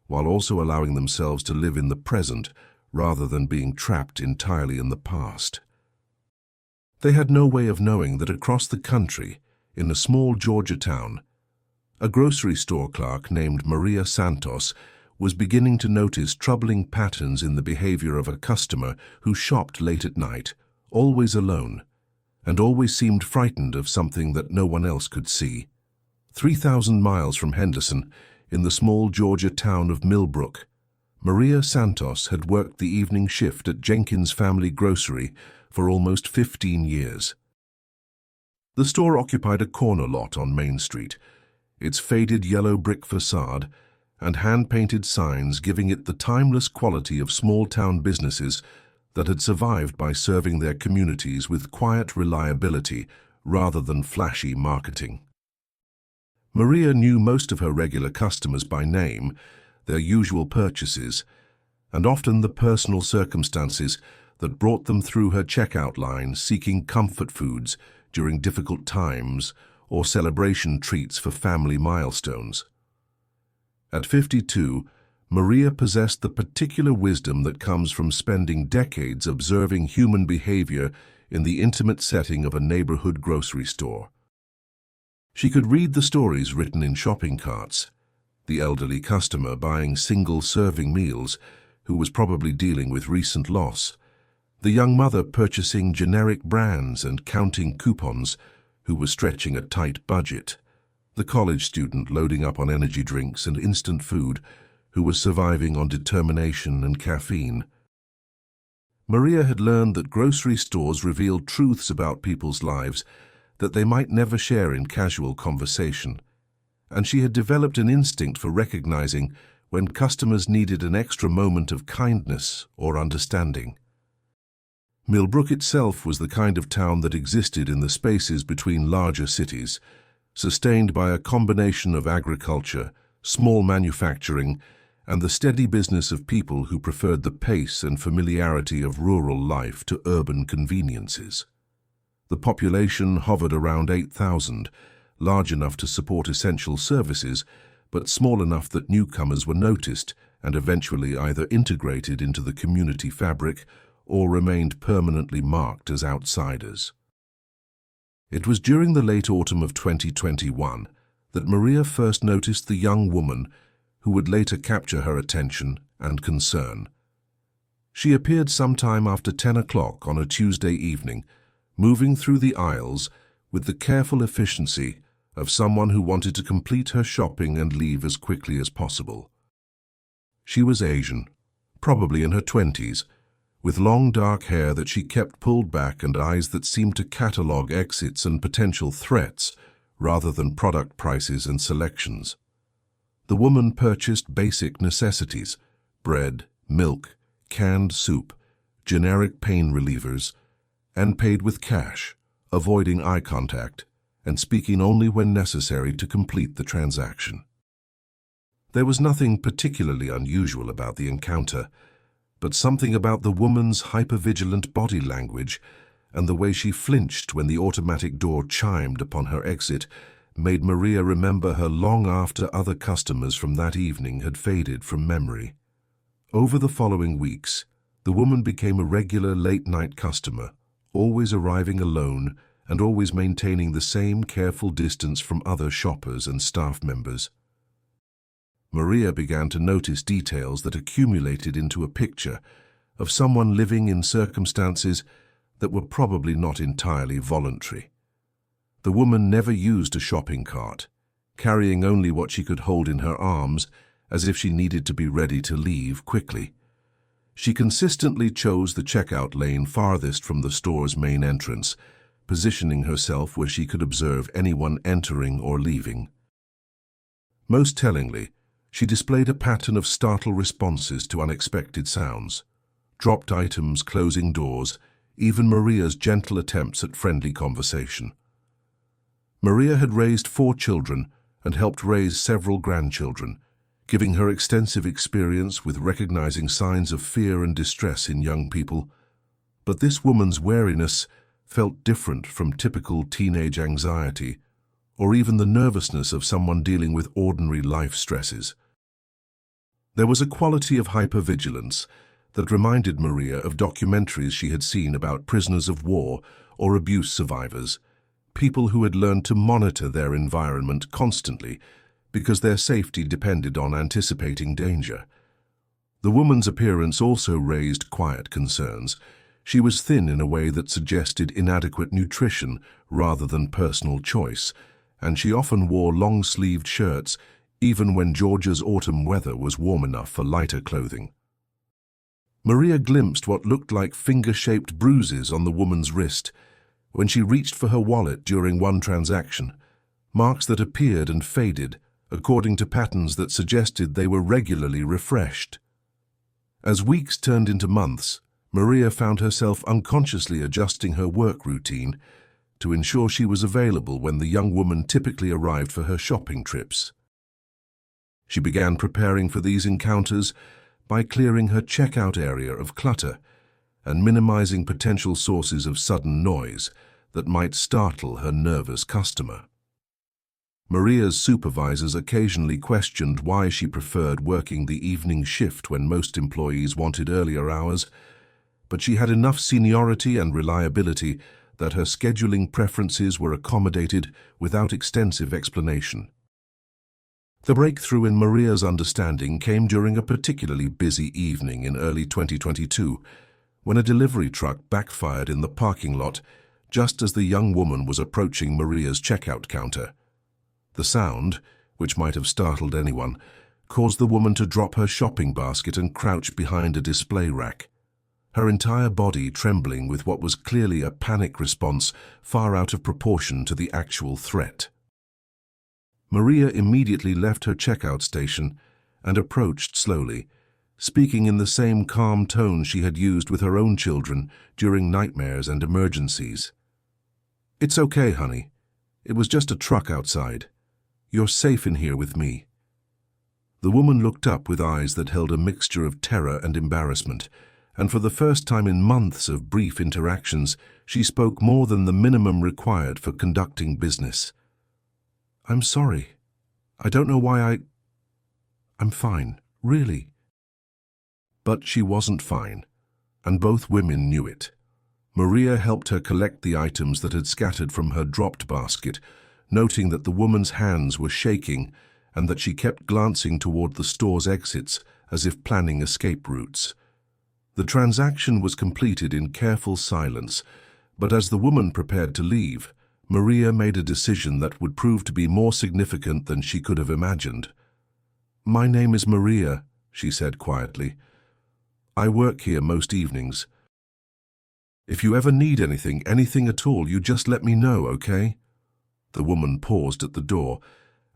while also allowing themselves to live in the present rather than being trapped entirely in the past. They had no way of knowing that across the country, in a small Georgia town, a grocery store clerk named Maria Santos was beginning to notice troubling patterns in the behavior of a customer who shopped late at night, always alone, and always seemed frightened of something that no one else could see. 3,000 miles from Henderson, in the small Georgia town of Millbrook, Maria Santos had worked the evening shift at Jenkins Family Grocery for almost 15 years. The store occupied a corner lot on Main Street, its faded yellow brick facade and hand-painted signs giving it the timeless quality of small-town businesses that had survived by serving their communities with quiet reliability rather than flashy marketing. Maria knew most of her regular customers by name, their usual purchases, and often the personal circumstances that brought them through her checkout line seeking comfort foods during difficult times or celebration treats for family milestones. At 52, Maria possessed the particular wisdom that comes from spending decades observing human behavior in the intimate setting of a neighborhood grocery store. She could read the stories written in shopping carts, the elderly customer buying single-serving meals who was probably dealing with recent loss, the young mother purchasing generic brands and counting coupons who was stretching a tight budget, the college student loading up on energy drinks and instant food who was surviving on determination and caffeine. Maria had learned that grocery stores revealed truths about people's lives that they might never share in casual conversation, and she had developed an instinct for recognizing when customers needed an extra moment of kindness or understanding. Millbrook itself was the kind of town that existed in the spaces between larger cities, sustained by a combination of agriculture, small manufacturing, and the steady business of people who preferred the pace and familiarity of rural life to urban conveniences. The population hovered around 8,000, large enough to support essential services, but small enough that newcomers were noticed and eventually either integrated into the community fabric or remained permanently marked as outsiders. It was during the late autumn of 2021 that Maria first noticed the young woman who would later capture her attention and concern. She appeared sometime after 10 o'clock on a Tuesday evening, moving through the aisles with the careful efficiency of someone who wanted to complete her shopping and leave as quickly as possible. She was Asian, probably in her 20s, with long dark hair that she kept pulled back and eyes that seemed to catalogue exits and potential threats rather than product prices and selections. The woman purchased basic necessities: bread, milk, canned soup, generic pain relievers, and paid with cash, avoiding eye contact and speaking only when necessary to complete the transaction. There was nothing particularly unusual about the encounter, but something about the woman's hypervigilant body language and the way she flinched when the automatic door chimed upon her exit made Maria remember her long after other customers from that evening had faded from memory. Over the following weeks, the woman became a regular late-night customer, always arriving alone and always maintaining the same careful distance from other shoppers and staff members. Maria began to notice details that accumulated into a picture of someone living in circumstances that were probably not entirely voluntary. The woman never used a shopping cart, carrying only what she could hold in her arms as if she needed to be ready to leave quickly. She consistently chose the checkout lane farthest from the store's main entrance, positioning herself where she could observe anyone entering or leaving. Most tellingly, she displayed a pattern of startled responses to unexpected sounds, dropped items, closing doors, even Maria's gentle attempts at friendly conversation. Maria had raised 4 children and helped raise several grandchildren, giving her extensive experience with recognizing signs of fear and distress in young people. But this woman's wariness felt different from typical teenage anxiety or even the nervousness of someone dealing with ordinary life stresses. There was a quality of hypervigilance that reminded Maria of documentaries she had seen about prisoners of war or abuse survivors, people who had learned to monitor their environment constantly because their safety depended on anticipating danger. The woman's appearance also raised quiet concerns. She was thin in a way that suggested inadequate nutrition rather than personal choice, and she often wore long-sleeved shirts even when Georgia's autumn weather was warm enough for lighter clothing. Maria glimpsed what looked like finger-shaped bruises on the woman's wrist when she reached for her wallet during one transaction, marks that appeared and faded according to patterns that suggested they were regularly refreshed. As weeks turned into months, Maria found herself unconsciously adjusting her work routine to ensure she was available when the young woman typically arrived for her shopping trips. She began preparing for these encounters by clearing her checkout area of clutter and minimizing potential sources of sudden noise that might startle her nervous customer. Maria's supervisors occasionally questioned why she preferred working the evening shift when most employees wanted earlier hours, but she had enough seniority and reliability that her scheduling preferences were accommodated without extensive explanation. The breakthrough in Maria's understanding came during a particularly busy evening in early 2022, when a delivery truck backfired in the parking lot just as the young woman was approaching Maria's checkout counter. The sound, which might have startled anyone, caused the woman to drop her shopping basket and crouch behind a display rack, her entire body trembling with what was clearly a panic response far out of proportion to the actual threat. Maria immediately left her checkout station and approached slowly, speaking in the same calm tone she had used with her own children during nightmares and emergencies. "It's okay, honey. It was just a truck outside. You're safe in here with me." The woman looked up with eyes that held a mixture of terror and embarrassment, and for the first time in months of brief interactions, she spoke more than the minimum required for conducting business. "I'm sorry. I don't know why I'm fine, really." But she wasn't fine, and both women knew it. Maria helped her collect the items that had scattered from her dropped basket, noting that the woman's hands were shaking and that she kept glancing toward the store's exits as if planning escape routes. The transaction was completed in careful silence, but as the woman prepared to leave, Maria made a decision that would prove to be more significant than she could have imagined. "My name is Maria," she said quietly. "I work here most evenings. If you ever need anything at all, you just let me know, okay?" The woman paused at the door,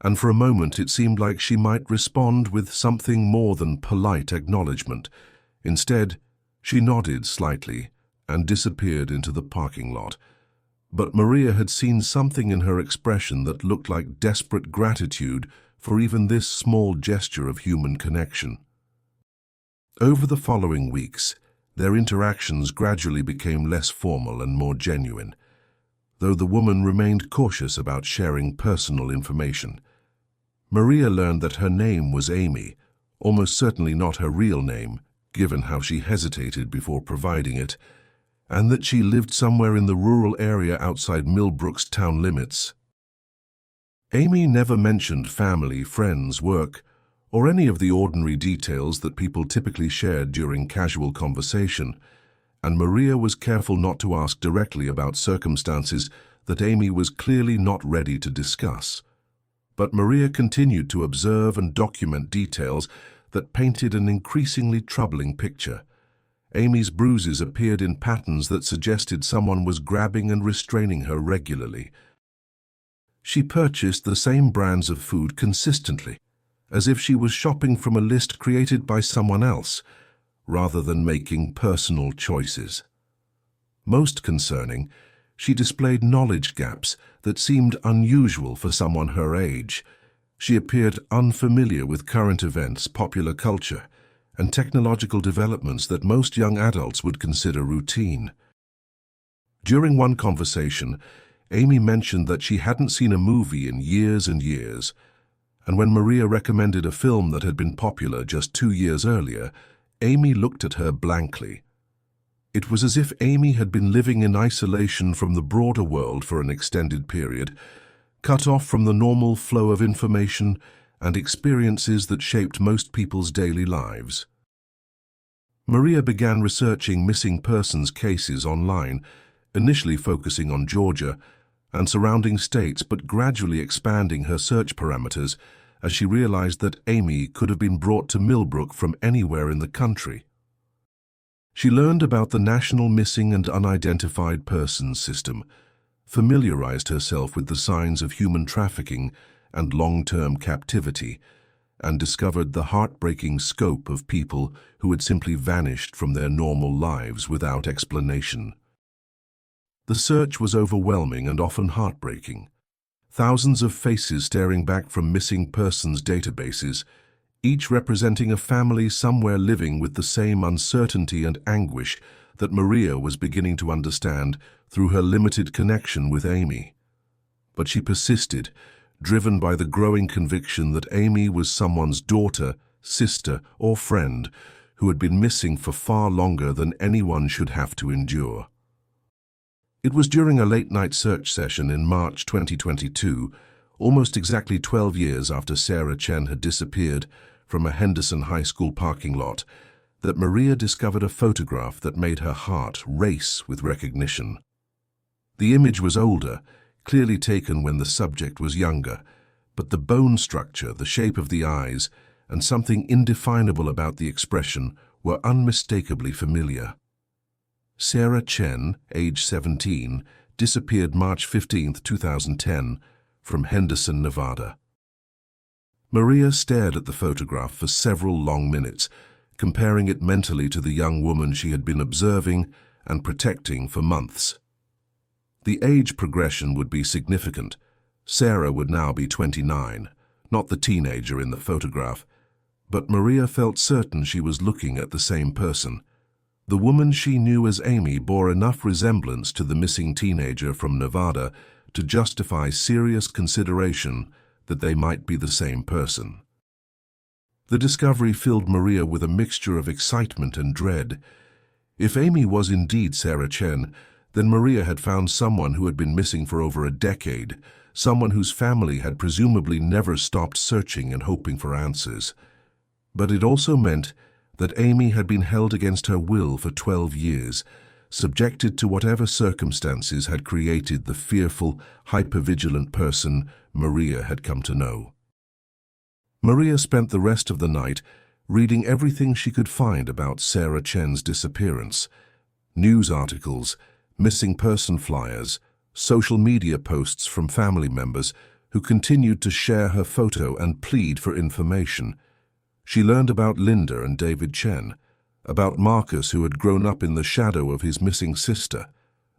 and for a moment it seemed like she might respond with something more than polite acknowledgement. Instead, she nodded slightly and disappeared into the parking lot. But Maria had seen something in her expression that looked like desperate gratitude for even this small gesture of human connection. Over the following weeks, their interactions gradually became less formal and more genuine, though the woman remained cautious about sharing personal information. Maria learned that her name was Amy, almost certainly not her real name, given how she hesitated before providing it, and that she lived somewhere in the rural area outside Millbrook's town limits. Amy never mentioned family, friends, work, or any of the ordinary details that people typically shared during casual conversation, and Maria was careful not to ask directly about circumstances that Amy was clearly not ready to discuss. But Maria continued to observe and document details that painted an increasingly troubling picture. Amy's bruises appeared in patterns that suggested someone was grabbing and restraining her regularly. She purchased the same brands of food consistently, as if she was shopping from a list created by someone else, rather than making personal choices. Most concerning, she displayed knowledge gaps that seemed unusual for someone her age. She appeared unfamiliar with current events, popular culture, and technological developments that most young adults would consider routine. During one conversation, Amy mentioned that she hadn't seen a movie in years and years, and when Maria recommended a film that had been popular just 2 years earlier, Amy looked at her blankly. It was as if Amy had been living in isolation from the broader world for an extended period, cut off from the normal flow of information and experiences that shaped most people's daily lives. Maria began researching missing persons cases online, initially focusing on Georgia and surrounding states, but gradually expanding her search parameters as she realized that Amy could have been brought to Millbrook from anywhere in the country. She learned about the National Missing and Unidentified Persons System, familiarized herself with the signs of human trafficking and long-term captivity, and discovered the heartbreaking scope of people who had simply vanished from their normal lives without explanation. The search was overwhelming and often heartbreaking. Thousands of faces staring back from missing persons databases, each representing a family somewhere living with the same uncertainty and anguish that Maria was beginning to understand through her limited connection with Amy. But she persisted, driven by the growing conviction that Amy was someone's daughter, sister, or friend who had been missing for far longer than anyone should have to endure. It was during a late-night search session in March 2022, almost exactly 12 years after Sarah Chen had disappeared from a Henderson High School parking lot, that Maria discovered a photograph that made her heart race with recognition. The image was older, clearly taken when the subject was younger, but the bone structure, the shape of the eyes, and something indefinable about the expression were unmistakably familiar. Sarah Chen, age 17, disappeared March 15, 2010, from Henderson, Nevada. Maria stared at the photograph for several long minutes, comparing it mentally to the young woman she had been observing and protecting for months. The age progression would be significant. Sarah would now be 29, not the teenager in the photograph, but Maria felt certain she was looking at the same person. The woman she knew as Amy bore enough resemblance to the missing teenager from Nevada to justify serious consideration that they might be the same person. The discovery filled Maria with a mixture of excitement and dread. If Amy was indeed Sarah Chen, then Maria had found someone who had been missing for over a decade, someone whose family had presumably never stopped searching and hoping for answers. But it also meant that Amy had been held against her will for 12 years, subjected to whatever circumstances had created the fearful, hypervigilant person Maria had come to know. Maria spent the rest of the night reading everything she could find about Sarah Chen's disappearance: news articles, missing person flyers, social media posts from family members who continued to share her photo and plead for information. She learned about Linda and David Chen, about Marcus, who had grown up in the shadow of his missing sister,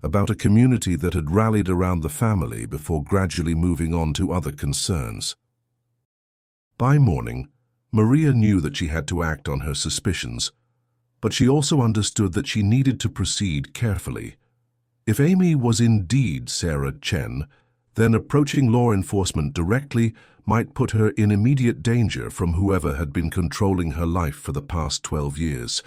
about a community that had rallied around the family before gradually moving on to other concerns. By morning, Maria knew that she had to act on her suspicions, but she also understood that she needed to proceed carefully. If Amy was indeed Sarah Chen, then approaching law enforcement directly might put her in immediate danger from whoever had been controlling her life for the past 12 years.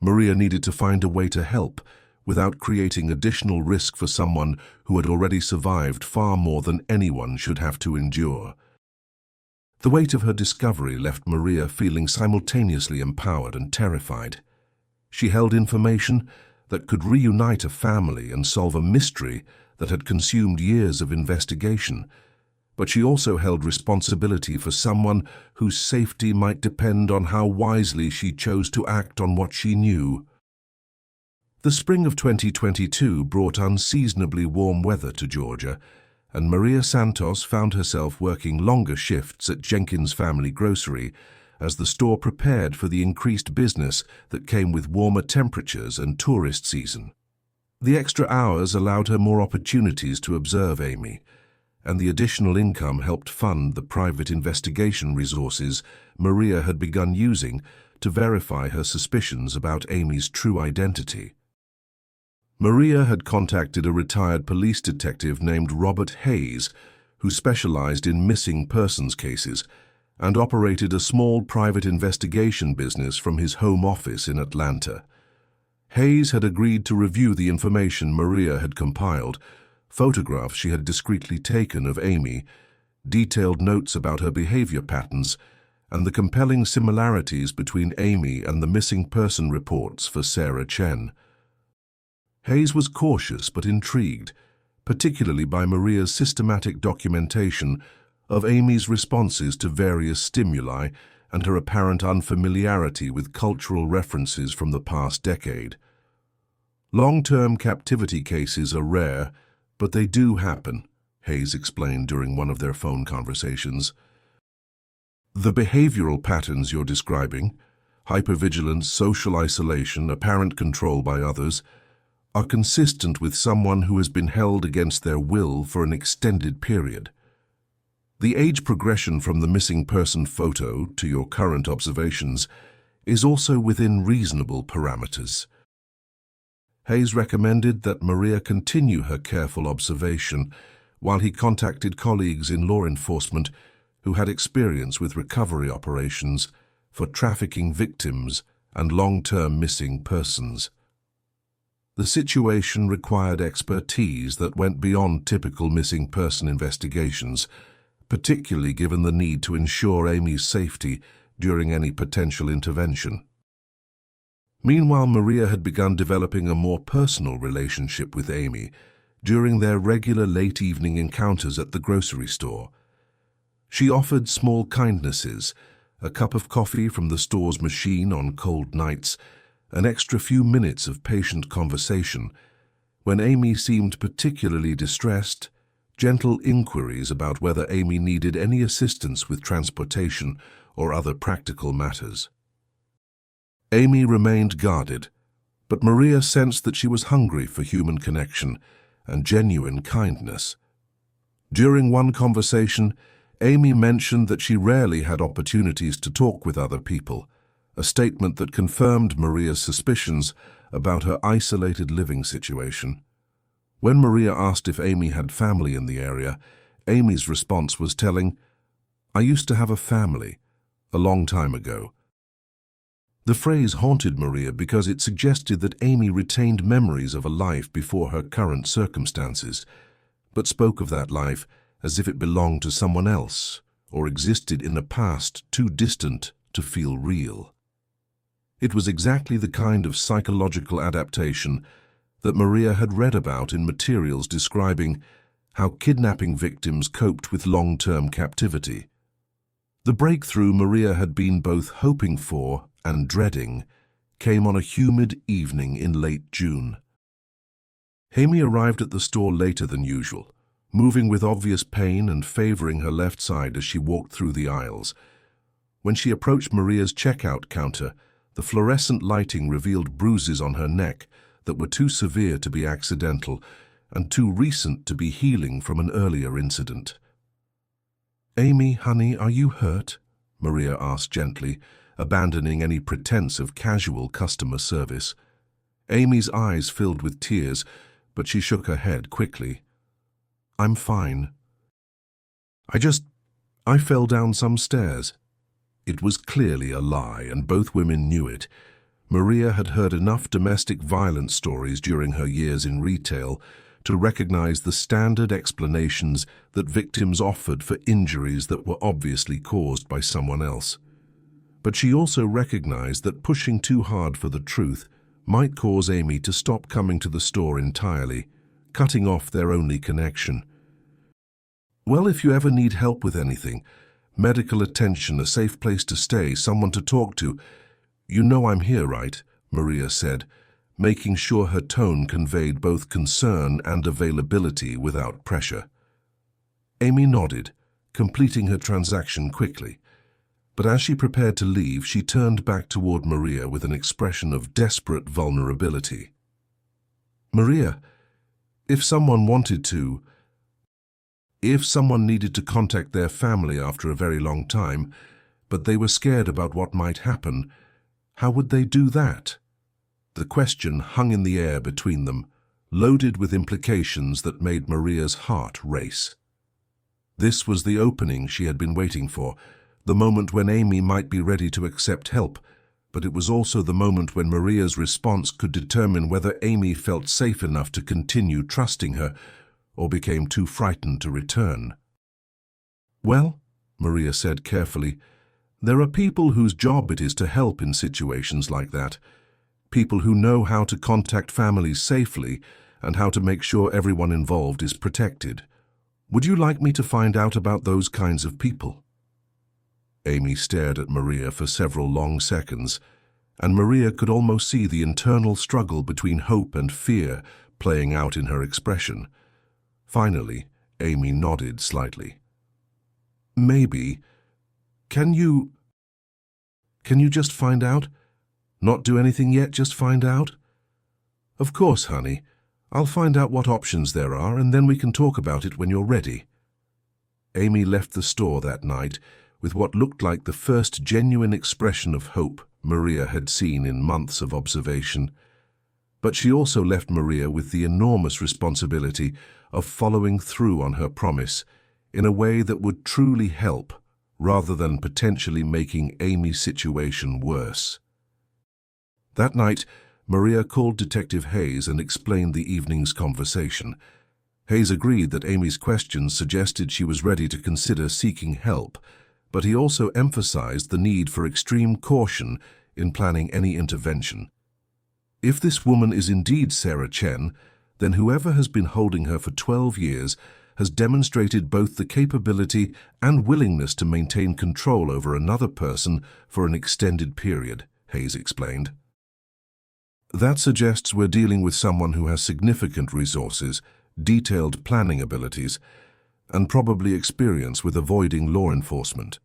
Maria needed to find a way to help without creating additional risk for someone who had already survived far more than anyone should have to endure. The weight of her discovery left Maria feeling simultaneously empowered and terrified. She held information that could reunite a family and solve a mystery that had consumed years of investigation, but she also held responsibility for someone whose safety might depend on how wisely she chose to act on what she knew. The spring of 2022 brought unseasonably warm weather to Georgia, and Maria Santos found herself working longer shifts at Jenkins Family Grocery as the store prepared for the increased business that came with warmer temperatures and tourist season. The extra hours allowed her more opportunities to observe Amy, and the additional income helped fund the private investigation resources Maria had begun using to verify her suspicions about Amy's true identity. Maria had contacted a retired police detective named Robert Hayes, who specialized in missing persons cases, and operated a small private investigation business from his home office in Atlanta. Hayes had agreed to review the information Maria had compiled, photographs she had discreetly taken of Amy, detailed notes about her behavior patterns, and the compelling similarities between Amy and the missing person reports for Sarah Chen. Hayes was cautious but intrigued, particularly by Maria's systematic documentation of Amy's responses to various stimuli and her apparent unfamiliarity with cultural references from the past decade. Long-term captivity cases are rare, but they do happen, Hayes explained during one of their phone conversations. The behavioral patterns you're describing, hypervigilance, social isolation, apparent control by others, are consistent with someone who has been held against their will for an extended period. The age progression from the missing person photo to your current observations is also within reasonable parameters. Hayes recommended that Maria continue her careful observation while he contacted colleagues in law enforcement who had experience with recovery operations for trafficking victims and long-term missing persons. The situation required expertise that went beyond typical missing person investigations, particularly given the need to ensure Amy's safety during any potential intervention. Meanwhile, Maria had begun developing a more personal relationship with Amy during their regular late-evening encounters at the grocery store. She offered small kindnesses, a cup of coffee from the store's machine on cold nights, an extra few minutes of patient conversation. When Amy seemed particularly distressed, gentle inquiries about whether Amy needed any assistance with transportation or other practical matters. Amy remained guarded, but Maria sensed that she was hungry for human connection and genuine kindness. During one conversation, Amy mentioned that she rarely had opportunities to talk with other people, a statement that confirmed Maria's suspicions about her isolated living situation. When Maria asked if Amy had family in the area, Amy's response was telling, "I used to have a family, a long time ago." The phrase haunted Maria because it suggested that Amy retained memories of a life before her current circumstances, but spoke of that life as if it belonged to someone else or existed in a past too distant to feel real. It was exactly the kind of psychological adaptation that Maria had read about in materials describing how kidnapping victims coped with long-term captivity. The breakthrough Maria had been both hoping for and dreading came on a humid evening in late June. Amy arrived at the store later than usual, moving with obvious pain and favoring her left side as she walked through the aisles. When she approached Maria's checkout counter, the fluorescent lighting revealed bruises on her neck that were too severe to be accidental and too recent to be healing from an earlier incident. "Amy, honey, are you hurt?" Maria asked gently, abandoning any pretense of casual customer service. Amy's eyes filled with tears, but she shook her head quickly. "I'm fine. I fell down some stairs." It was clearly a lie, and both women knew it. Maria had heard enough domestic violence stories during her years in retail to recognize the standard explanations that victims offered for injuries that were obviously caused by someone else. But she also recognized that pushing too hard for the truth might cause Amy to stop coming to the store entirely, cutting off their only connection. "Well, if you ever need help with anything, medical attention, a safe place to stay, someone to talk to, you know I'm here, right?" Maria said, making sure her tone conveyed both concern and availability without pressure. Amy nodded, completing her transaction quickly. But as she prepared to leave, she turned back toward Maria with an expression of desperate vulnerability. "Maria, if someone needed to contact their family after a very long time, but they were scared about what might happen, how would they do that?" The question hung in the air between them, loaded with implications that made Maria's heart race. This was the opening she had been waiting for, the moment when Amy might be ready to accept help, but it was also the moment when Maria's response could determine whether Amy felt safe enough to continue trusting her or became too frightened to return. "Well," Maria said carefully, "there are people whose job it is to help in situations like that. People who know how to contact families safely and how to make sure everyone involved is protected. Would you like me to find out about those kinds of people?" Amy stared at Maria for several long seconds, and Maria could almost see the internal struggle between hope and fear playing out in her expression. Finally, Amy nodded slightly. "Maybe. Can you just find out? Not do anything yet, just find out?" "Of course, honey. I'll find out what options there are, and then we can talk about it when you're ready." Amy left the store that night with what looked like the first genuine expression of hope Maria had seen in months of observation. But she also left Maria with the enormous responsibility of following through on her promise in a way that would truly help, rather than potentially making Amy's situation worse. That night, Maria called Detective Hayes and explained the evening's conversation. Hayes agreed that Amy's questions suggested she was ready to consider seeking help, but he also emphasized the need for extreme caution in planning any intervention. If this woman is indeed Sarah Chen, then whoever has been holding her for 12 years has demonstrated both the capability and willingness to maintain control over another person for an extended period, Hayes explained. That suggests we're dealing with someone who has significant resources, detailed planning abilities, and probably experience with avoiding law enforcement.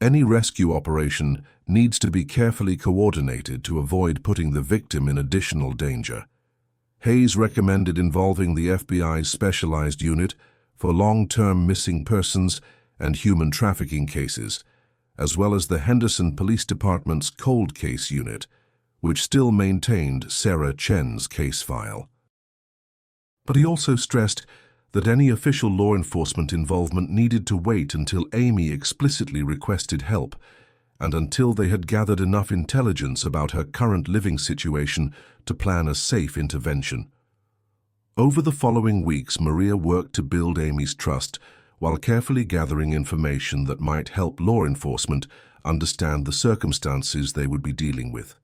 Any rescue operation needs to be carefully coordinated to avoid putting the victim in additional danger. Hayes recommended involving the FBI's specialized unit for long-term missing persons and human trafficking cases, as well as the Henderson Police Department's cold case unit, which still maintained Sarah Chen's case file. But he also stressed that any official law enforcement involvement needed to wait until Amy explicitly requested help and until they had gathered enough intelligence about her current living situation to plan a safe intervention. Over the following weeks, Maria worked to build Amy's trust while carefully gathering information that might help law enforcement understand the circumstances they would be dealing with.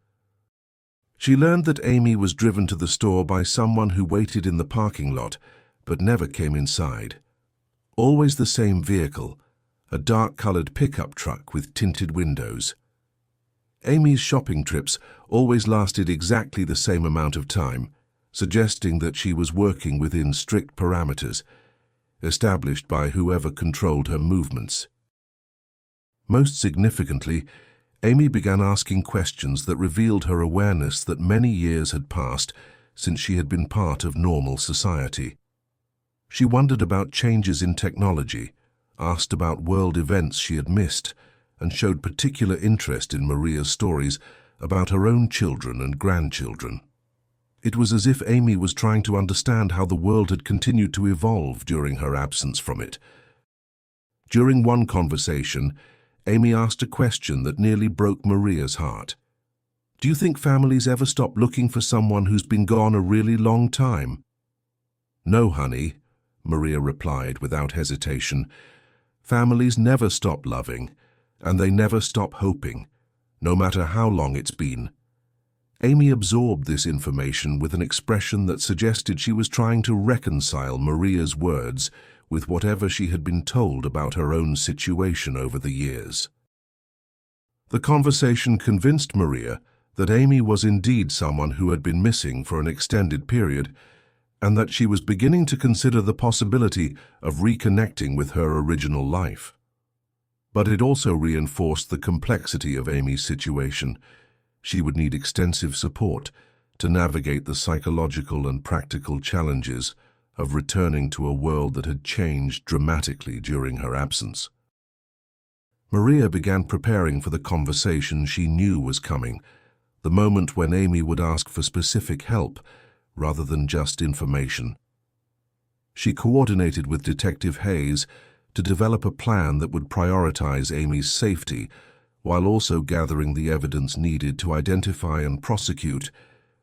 She learned that Amy was driven to the store by someone who waited in the parking lot but never came inside. Always the same vehicle, a dark-colored pickup truck with tinted windows. Amy's shopping trips always lasted exactly the same amount of time, suggesting that she was working within strict parameters, established by whoever controlled her movements. Most significantly, Amy began asking questions that revealed her awareness that many years had passed since she had been part of normal society. She wondered about changes in technology, asked about world events she had missed, and showed particular interest in Maria's stories about her own children and grandchildren. It was as if Amy was trying to understand how the world had continued to evolve during her absence from it. During one conversation, Amy asked a question that nearly broke Maria's heart. "Do you think families ever stop looking for someone who's been gone a really long time?" "No, honey," Maria replied without hesitation. "Families never stop loving, and they never stop hoping, no matter how long it's been." Amy absorbed this information with an expression that suggested she was trying to reconcile Maria's words with whatever she had been told about her own situation over the years. The conversation convinced Maria that Amy was indeed someone who had been missing for an extended period, and that she was beginning to consider the possibility of reconnecting with her original life. But it also reinforced the complexity of Amy's situation. She would need extensive support to navigate the psychological and practical challenges of returning to a world that had changed dramatically during her absence. Maria began preparing for the conversation she knew was coming, the moment when Amy would ask for specific help rather than just information. She coordinated with Detective Hayes to develop a plan that would prioritize Amy's safety while also gathering the evidence needed to identify and prosecute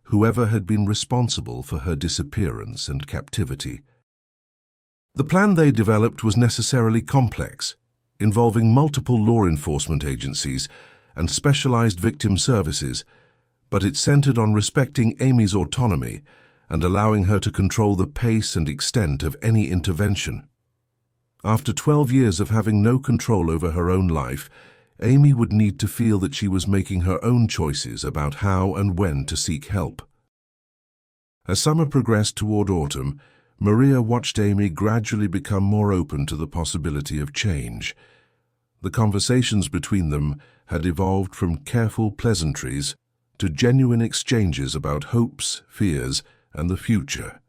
whoever had been responsible for her disappearance and captivity. The plan they developed was necessarily complex, involving multiple law enforcement agencies and specialized victim services, but it centered on respecting Amy's autonomy and allowing her to control the pace and extent of any intervention. After 12 years of having no control over her own life, Amy would need to feel that she was making her own choices about how and when to seek help. As summer progressed toward autumn, Maria watched Amy gradually become more open to the possibility of change. The conversations between them had evolved from careful pleasantries to genuine exchanges about hopes, fears, and the future.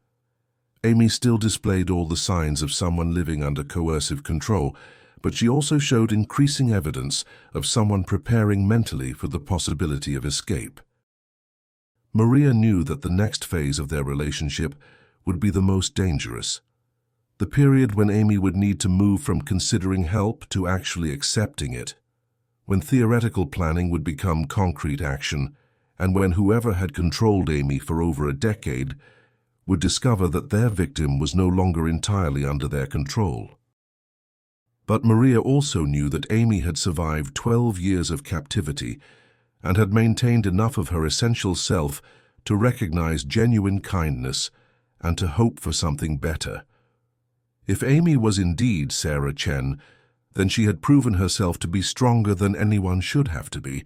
Amy still displayed all the signs of someone living under coercive control, but she also showed increasing evidence of someone preparing mentally for the possibility of escape. Maria knew that the next phase of their relationship would be the most dangerous, the period when Amy would need to move from considering help to actually accepting it, when theoretical planning would become concrete action, and when whoever had controlled Amy for over a decade would discover that their victim was no longer entirely under their control. But Maria also knew that Amy had survived 12 years of captivity and had maintained enough of her essential self to recognize genuine kindness and to hope for something better. If Amy was indeed Sarah Chen, then she had proven herself to be stronger than anyone should have to be,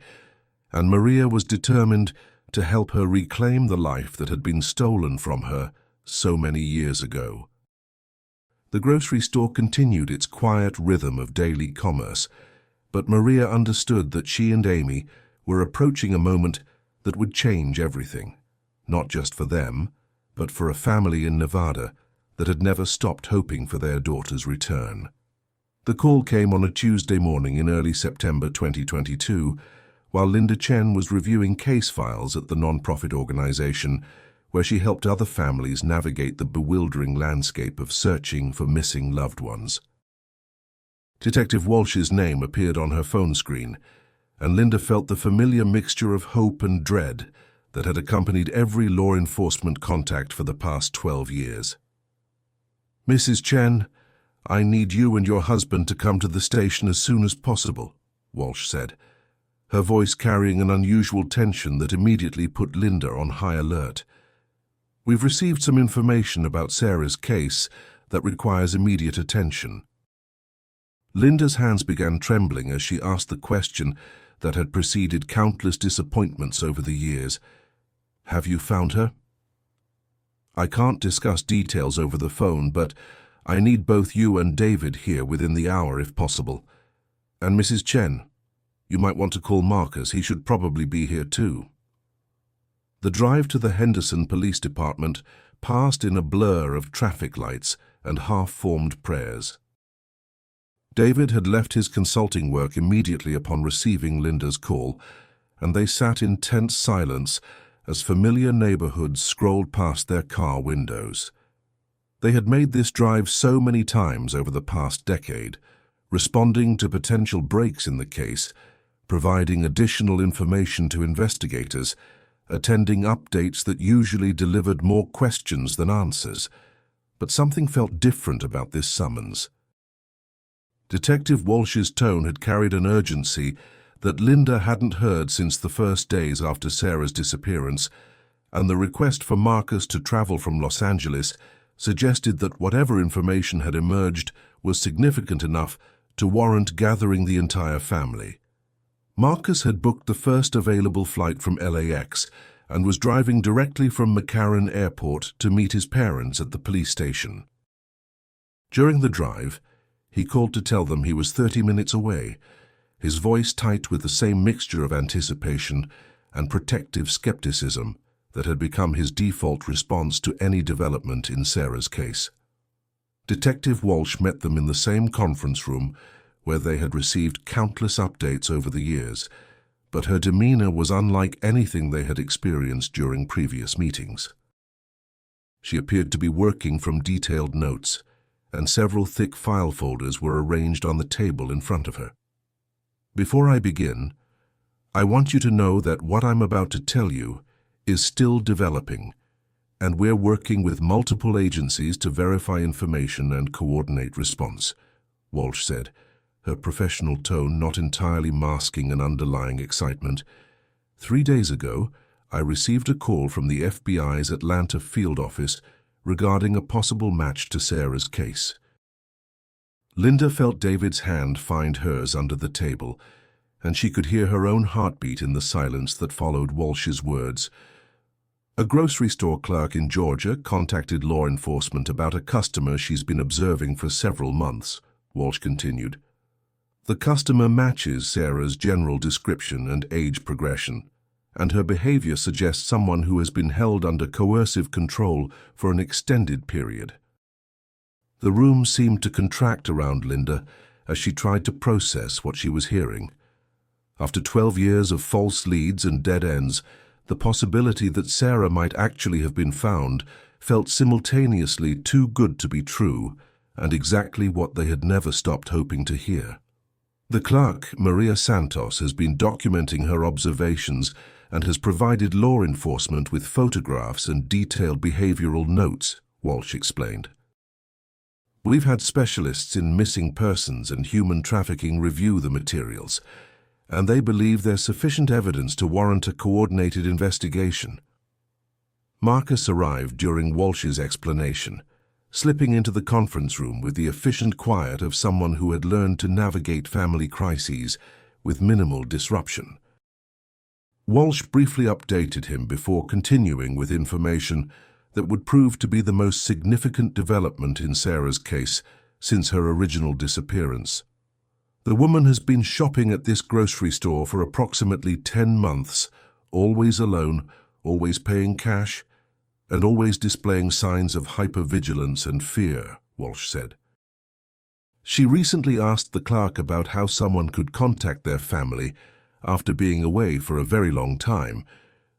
and Maria was determined to help her reclaim the life that had been stolen from her so many years ago. The grocery store continued its quiet rhythm of daily commerce, but Maria understood that she and Amy were approaching a moment that would change everything, not just for them, but for a family in Nevada that had never stopped hoping for their daughter's return. The call came on a Tuesday morning in early September 2022, while Linda Chen was reviewing case files at the non-profit organization where she helped other families navigate the bewildering landscape of searching for missing loved ones. Detective Walsh's name appeared on her phone screen, and Linda felt the familiar mixture of hope and dread that had accompanied every law enforcement contact for the past 12 years. "Mrs. Chen, I need you and your husband to come to the station as soon as possible," Walsh said, her voice carrying an unusual tension that immediately put Linda on high alert. "We've received some information about Sarah's case that requires immediate attention." Linda's hands began trembling as she asked the question that had preceded countless disappointments over the years. "Have you found her?" "I can't discuss details over the phone, but I need both you and David here within the hour if possible. And Mrs. Chen, you might want to call Marcus. He should probably be here too." The drive to the Henderson Police Department passed in a blur of traffic lights and half-formed prayers. David had left his consulting work immediately upon receiving Linda's call, and they sat in tense silence as familiar neighborhoods scrolled past their car windows. They had made this drive so many times over the past decade, responding to potential breaks in the case, providing additional information to investigators, attending updates that usually delivered more questions than answers. But something felt different about this summons. Detective Walsh's tone had carried an urgency that Linda hadn't heard since the first days after Sarah's disappearance, and the request for Marcus to travel from Los Angeles suggested that whatever information had emerged was significant enough to warrant gathering the entire family. Marcus had booked the first available flight from LAX and was driving directly from McCarran Airport to meet his parents at the police station. During the drive, he called to tell them he was 30 minutes away, his voice tight with the same mixture of anticipation and protective skepticism that had become his default response to any development in Sarah's case. Detective Walsh met them in the same conference room where they had received countless updates over the years, but her demeanor was unlike anything they had experienced during previous meetings. She appeared to be working from detailed notes, and several thick file folders were arranged on the table in front of her. "Before I begin, I want you to know that what I'm about to tell you is still developing, and we're working with multiple agencies to verify information and coordinate response," Walsh said, her professional tone not entirely masking an underlying excitement. "3 days ago, I received a call from the FBI's Atlanta field office regarding a possible match to Sarah's case." Linda felt David's hand find hers under the table, and she could hear her own heartbeat in the silence that followed Walsh's words. "A grocery store clerk in Georgia contacted law enforcement about a customer she's been observing for several months," Walsh continued. "The customer matches Sarah's general description and age progression, and her behavior suggests someone who has been held under coercive control for an extended period." The room seemed to contract around Linda as she tried to process what she was hearing. After 12 years of false leads and dead ends, the possibility that Sarah might actually have been found felt simultaneously too good to be true and exactly what they had never stopped hoping to hear. "The clerk, Maria Santos, has been documenting her observations and has provided law enforcement with photographs and detailed behavioral notes," Walsh explained. "We've had specialists in missing persons and human trafficking review the materials, and they believe there's sufficient evidence to warrant a coordinated investigation." Marcus arrived during Walsh's explanation, slipping into the conference room with the efficient quiet of someone who had learned to navigate family crises with minimal disruption. Walsh briefly updated him before continuing with information that would prove to be the most significant development in Sarah's case since her original disappearance. "The woman has been shopping at this grocery store for approximately 10 months, always alone, always paying cash, and always displaying signs of hypervigilance and fear," Walsh said. She recently asked the clerk about how someone could contact their family after being away for a very long time,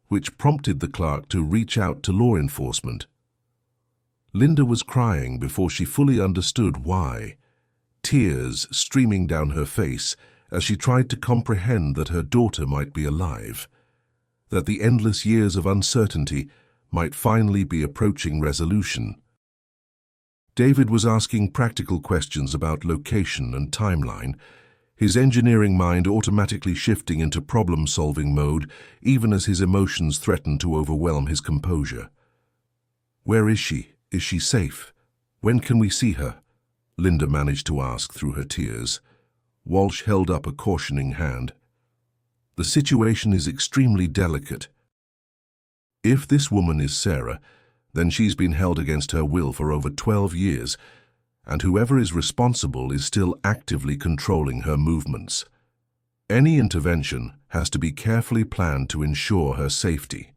which prompted the clerk to reach out to law enforcement. Linda was crying before she fully understood why, tears streaming down her face as she tried to comprehend that her daughter might be alive, that the endless years of uncertainty might finally be approaching resolution. David was asking practical questions about location and timeline, his engineering mind automatically shifting into problem-solving mode even as his emotions threatened to overwhelm his composure. "Where is she? Is she safe? When can we see her?" Linda managed to ask through her tears. Walsh held up a cautioning hand. "The situation is extremely delicate. If this woman is Sarah, then she's been held against her will for over 12 years, and whoever is responsible is still actively controlling her movements. Any intervention has to be carefully planned to ensure her safety."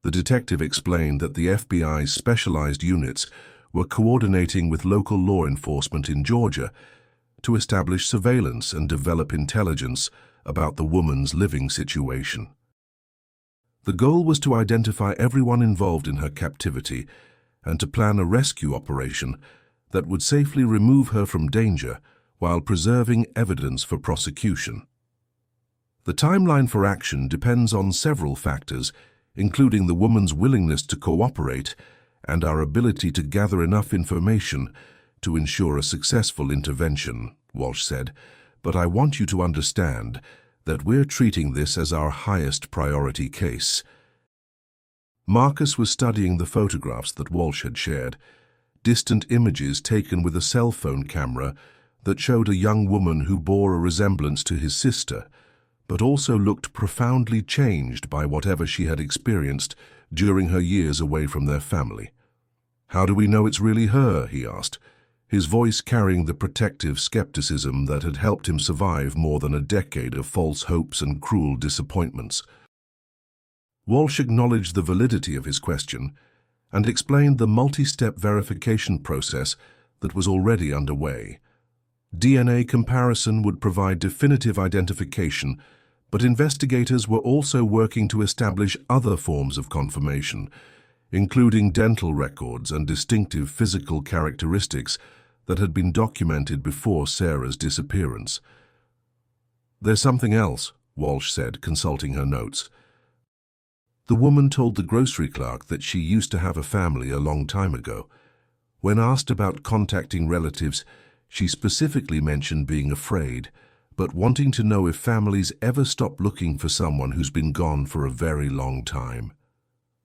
The detective explained that the FBI's specialized units were coordinating with local law enforcement in Georgia to establish surveillance and develop intelligence about the woman's living situation. The goal was to identify everyone involved in her captivity and to plan a rescue operation that would safely remove her from danger while preserving evidence for prosecution. The timeline for action depends on several factors, including the woman's willingness to cooperate and our ability to gather enough information to ensure a successful intervention, Walsh said, "But I want you to understand that we're treating this as our highest priority case." Marcus was studying the photographs that Walsh had shared, distant images taken with a cell phone camera that showed a young woman who bore a resemblance to his sister, but also looked profoundly changed by whatever she had experienced during her years away from their family. "How do we know it's really her?" he asked, his voice carrying the protective skepticism that had helped him survive more than a decade of false hopes and cruel disappointments. Walsh acknowledged the validity of his question and explained the multi-step verification process that was already underway. DNA comparison would provide definitive identification, but investigators were also working to establish other forms of confirmation, including dental records and distinctive physical characteristics that had been documented before Sarah's disappearance. "There's something else," Walsh said, consulting her notes. The woman told the grocery clerk that she used to have a family a long time ago. When asked about contacting relatives, she specifically mentioned being afraid, but wanting to know if families ever stop looking for someone who's been gone for a very long time.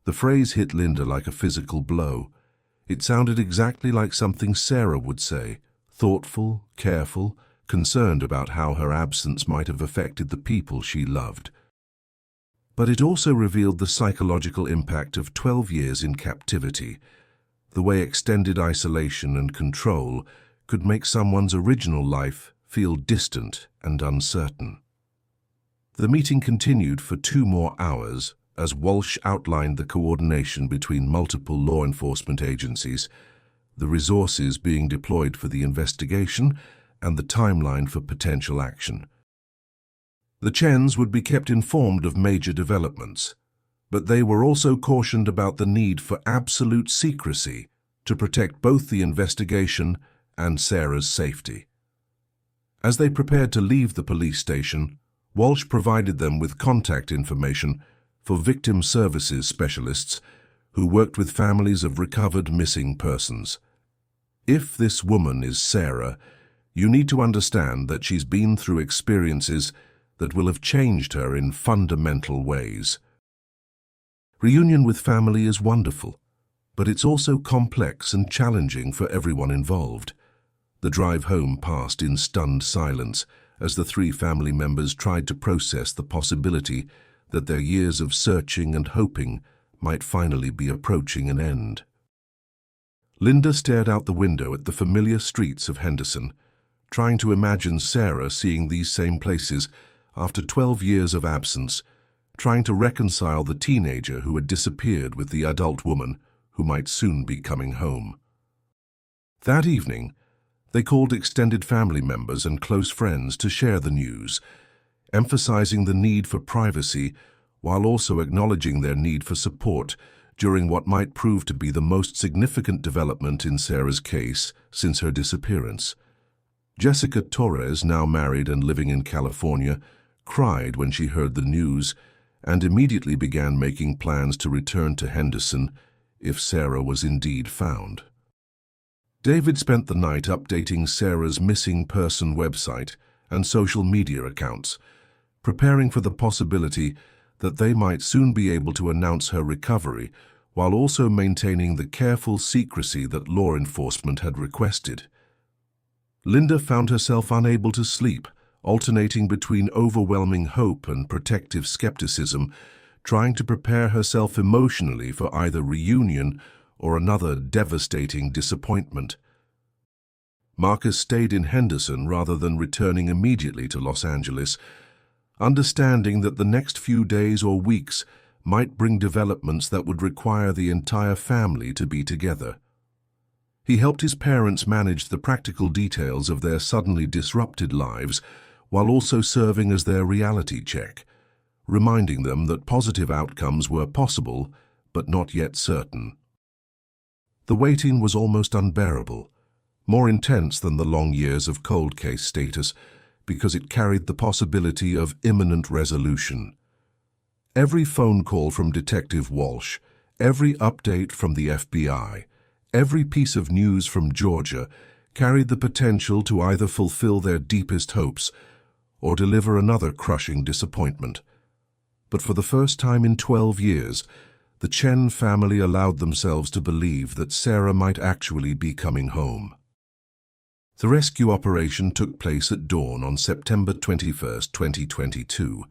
The phrase hit Linda like a physical blow. It sounded exactly like something Sarah would say, thoughtful, careful, concerned about how her absence might have affected the people she loved. But it also revealed the psychological impact of 12 years in captivity, the way extended isolation and control could make someone's original life feel distant and uncertain. The meeting continued for 2 more hours as Walsh outlined the coordination between multiple law enforcement agencies, the resources being deployed for the investigation, and the timeline for potential action. The Chens would be kept informed of major developments, but they were also cautioned about the need for absolute secrecy to protect both the investigation and Sarah's safety. As they prepared to leave the police station, Walsh provided them with contact information for victim services specialists who worked with families of recovered missing persons. "If this woman is Sarah, you need to understand that she's been through experiences that will have changed her in fundamental ways. Reunion with family is wonderful, but it's also complex and challenging for everyone involved." The drive home passed in stunned silence as the 3 family members tried to process the possibility that their years of searching and hoping might finally be approaching an end. Linda stared out the window at the familiar streets of Henderson, trying to imagine Sarah seeing these same places after 12 years of absence, trying to reconcile the teenager who had disappeared with the adult woman who might soon be coming home. That evening, They called extended family members and close friends to share the news, emphasizing the need for privacy while also acknowledging their need for support during what might prove to be the most significant development in Sarah's case since her disappearance. Jessica Torres, now married and living in California, cried when she heard the news and immediately began making plans to return to Henderson if Sarah was indeed found. David spent the night updating Sarah's missing person website and social media accounts, preparing for the possibility that they might soon be able to announce her recovery while also maintaining the careful secrecy that law enforcement had requested. Linda found herself unable to sleep, alternating between overwhelming hope and protective skepticism, trying to prepare herself emotionally for either reunion or another devastating disappointment. Marcus stayed in Henderson rather than returning immediately to Los Angeles, understanding that the next few days or weeks might bring developments that would require the entire family to be together. He helped his parents manage the practical details of their suddenly disrupted lives while also serving as their reality check, reminding them that positive outcomes were possible but not yet certain. The waiting was almost unbearable, more intense than the long years of cold case status, because it carried the possibility of imminent resolution. Every phone call from Detective Walsh, every update from the FBI, every piece of news from Georgia carried the potential to either fulfill their deepest hopes or deliver another crushing disappointment. But for the first time in 12 years, the Chen family allowed themselves to believe that Sarah might actually be coming home. The rescue operation took place at dawn on September 21, 2022,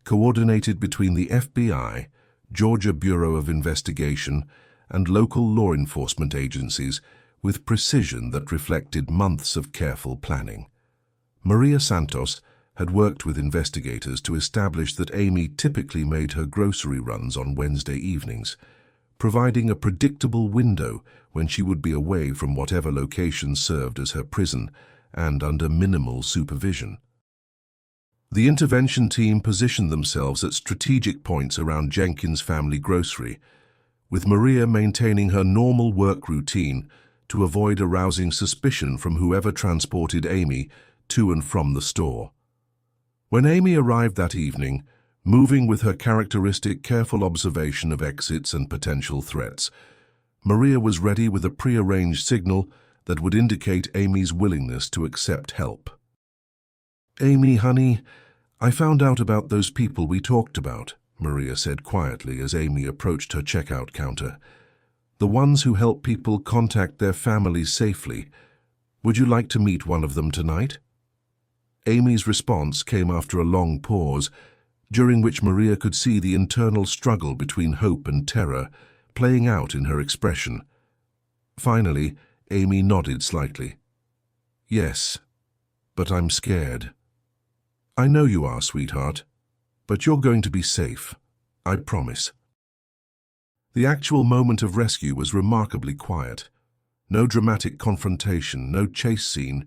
coordinated between the FBI, Georgia Bureau of Investigation, and local law enforcement agencies with precision that reflected months of careful planning. Maria Santos had worked with investigators to establish that Amy typically made her grocery runs on Wednesday evenings, providing a predictable window when she would be away from whatever location served as her prison and under minimal supervision. The intervention team positioned themselves at strategic points around Jenkins' family grocery, with Maria maintaining her normal work routine to avoid arousing suspicion from whoever transported Amy to and from the store. When Amy arrived that evening, moving with her characteristic careful observation of exits and potential threats, Maria was ready with a prearranged signal that would indicate Amy's willingness to accept help. "Amy, honey, I found out about those people we talked about," Maria said quietly as Amy approached her checkout counter. "The ones who help people contact their families safely. Would you like to meet one of them tonight?" Amy's response came after a long pause, during which Maria could see the internal struggle between hope and terror playing out in her expression. Finally, Amy nodded slightly. "Yes, but I'm scared." "I know you are, sweetheart, but you're going to be safe. I promise." The actual moment of rescue was remarkably quiet. No dramatic confrontation, no chase scene,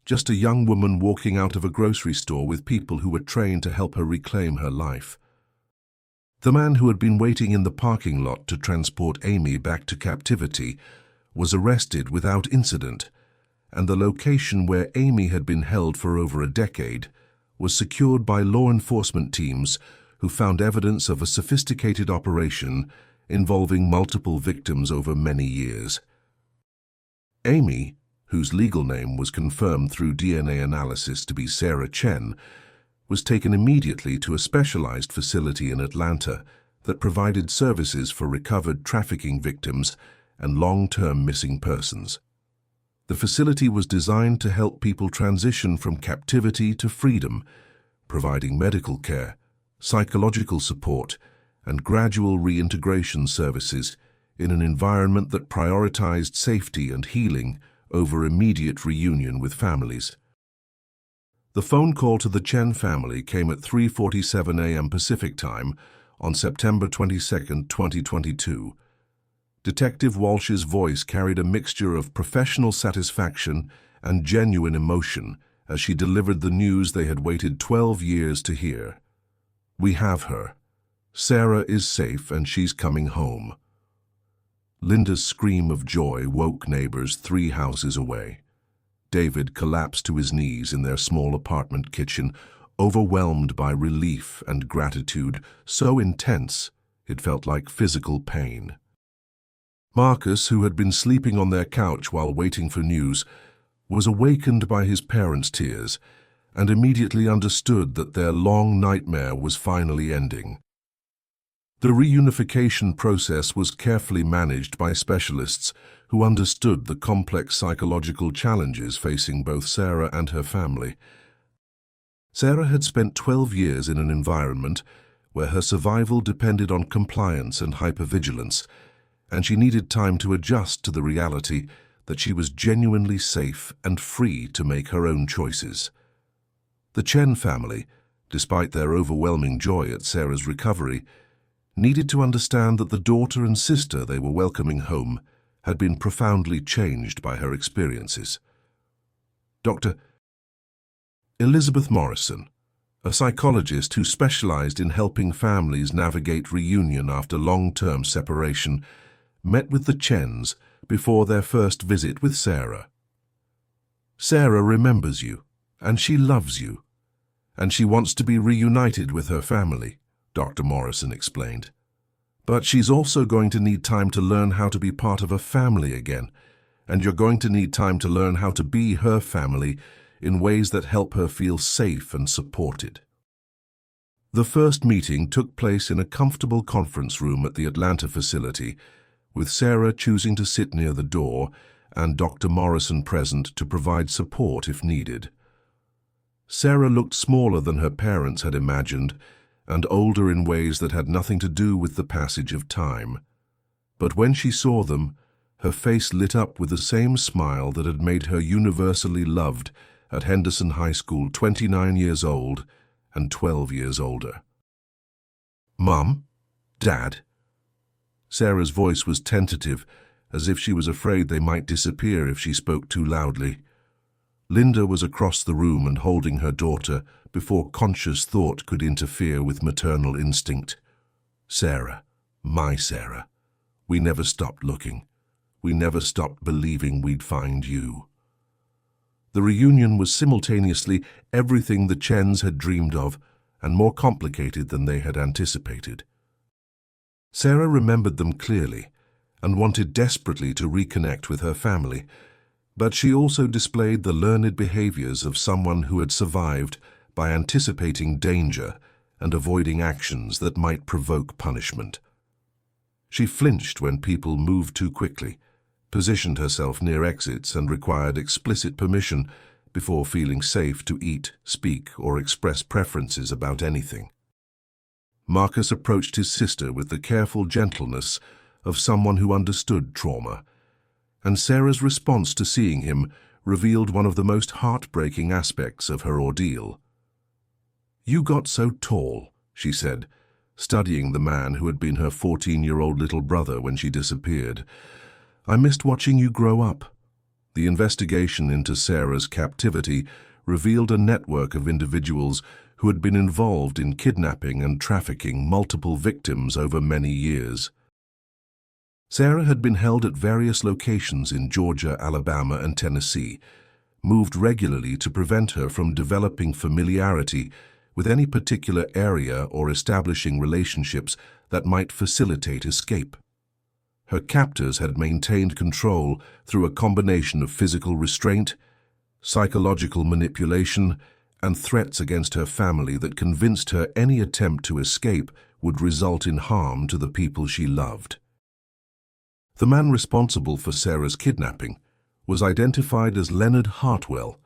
just a young woman walking out of a grocery store with people who were trained to help her reclaim her life. The man who had been waiting in the parking lot to transport Amy back to captivity was arrested without incident, and the location where Amy had been held for over a decade was secured by law enforcement teams who found evidence of a sophisticated operation involving multiple victims over many years. Amy, whose legal name was confirmed through DNA analysis to be Sarah Chen, was taken immediately to a specialized facility in Atlanta that provided services for recovered trafficking victims and long-term missing persons. The facility was designed to help people transition from captivity to freedom, providing medical care, psychological support, and gradual reintegration services in an environment that prioritized safety and healing over immediate reunion with families. The phone call to the Chen family came at 3:47 a.m. Pacific Time on September 22, 2022. Detective Walsh's voice carried a mixture of professional satisfaction and genuine emotion as she delivered the news they had waited 12 years to hear. "We have her. Sarah is safe and she's coming home." Linda's scream of joy woke neighbors 3 houses away. David collapsed to his knees in their small apartment kitchen, overwhelmed by relief and gratitude so intense it felt like physical pain. Marcus, who had been sleeping on their couch while waiting for news, was awakened by his parents' tears and immediately understood that their long nightmare was finally ending. The reunification process was carefully managed by specialists who understood the complex psychological challenges facing both Sarah and her family. Sarah had spent 12 years in an environment where her survival depended on compliance and hypervigilance, and she needed time to adjust to the reality that she was genuinely safe and free to make her own choices. The Chen family, despite their overwhelming joy at Sarah's recovery, needed to understand that the daughter and sister they were welcoming home had been profoundly changed by her experiences. Dr. Elizabeth Morrison, a psychologist who specialized in helping families navigate reunion after long-term separation, met with the Chens before their first visit with Sarah. "Sarah remembers you, and she loves you, and she wants to be reunited with her family," Dr. Morrison explained. "But she's also going to need time to learn how to be part of a family again, and you're going to need time to learn how to be her family in ways that help her feel safe and supported." The first meeting took place in a comfortable conference room at the Atlanta facility, with Sarah choosing to sit near the door and Dr. Morrison present to provide support if needed. Sarah looked smaller than her parents had imagined, and older in ways that had nothing to do with the passage of time. But when she saw them, her face lit up with the same smile that had made her universally loved at Henderson High School, 29 years old and 12 years older. "Mom? Dad?" Sarah's voice was tentative, as if she was afraid they might disappear if she spoke too loudly. Linda was across the room and holding her daughter before conscious thought could interfere with maternal instinct. "Sarah, my Sarah, we never stopped looking. We never stopped believing we'd find you." The reunion was simultaneously everything the Chens had dreamed of and more complicated than they had anticipated. Sarah remembered them clearly and wanted desperately to reconnect with her family, but she also displayed the learned behaviors of someone who had survived by anticipating danger and avoiding actions that might provoke punishment. She flinched when people moved too quickly, positioned herself near exits, and required explicit permission before feeling safe to eat, speak, or express preferences about anything. Marcus approached his sister with the careful gentleness of someone who understood trauma, and Sarah's response to seeing him revealed one of the most heartbreaking aspects of her ordeal. "You got so tall," she said, studying the man who had been her 14-year-old little brother when she disappeared. "I missed watching you grow up." The investigation into Sarah's captivity revealed a network of individuals who had been involved in kidnapping and trafficking multiple victims over many years. Sarah had been held at various locations in Georgia, Alabama, and Tennessee, moved regularly to prevent her from developing familiarity with any particular area or establishing relationships that might facilitate escape. Her captors had maintained control through a combination of physical restraint, psychological manipulation, and threats against her family that convinced her any attempt to escape would result in harm to the people she loved. The man responsible for Sarah's kidnapping was identified as Leonard Hartwell,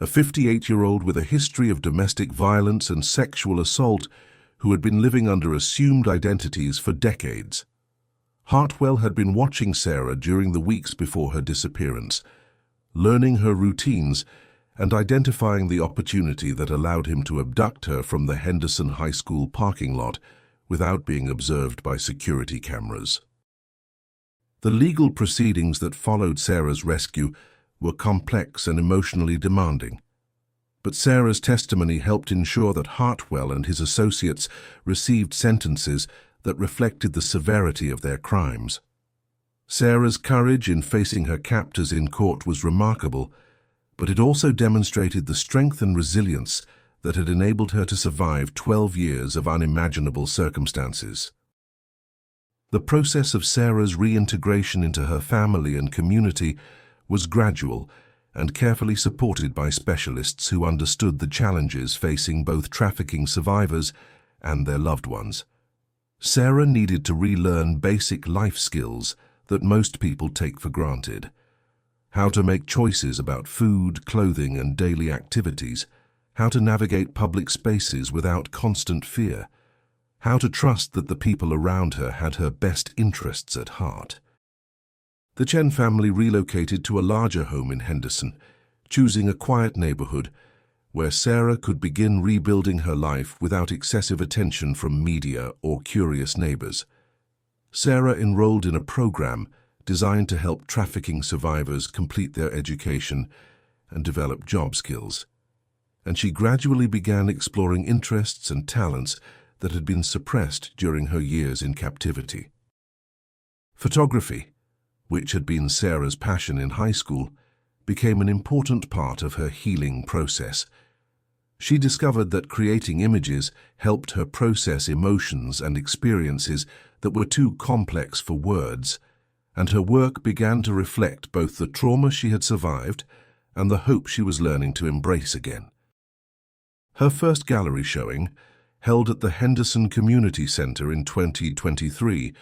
a 58-year-old with a history of domestic violence and sexual assault who had been living under assumed identities for decades. Hartwell had been watching Sarah during the weeks before her disappearance, learning her routines and identifying the opportunity that allowed him to abduct her from the Henderson High School parking lot without being observed by security cameras. The legal proceedings that followed Sarah's rescue were complex and emotionally demanding. But Sarah's testimony helped ensure that Hartwell and his associates received sentences that reflected the severity of their crimes. Sarah's courage in facing her captors in court was remarkable, but it also demonstrated the strength and resilience that had enabled her to survive 12 years of unimaginable circumstances. The process of Sarah's reintegration into her family and community was gradual and carefully supported by specialists who understood the challenges facing both trafficking survivors and their loved ones. Sarah needed to relearn basic life skills that most people take for granted. How to make choices about food, clothing, and daily activities. How to navigate public spaces without constant fear. How to trust that the people around her had her best interests at heart. The Chen family relocated to a larger home in Henderson, choosing a quiet neighborhood where Sarah could begin rebuilding her life without excessive attention from media or curious neighbors. Sarah enrolled in a program designed to help trafficking survivors complete their education and develop job skills, and she gradually began exploring interests and talents that had been suppressed during her years in captivity. Photography, which had been Sarah's passion in high school, became an important part of her healing process. She discovered that creating images helped her process emotions and experiences that were too complex for words, and her work began to reflect both the trauma she had survived and the hope she was learning to embrace again. Her first gallery showing, held at the Henderson Community Center in 2023,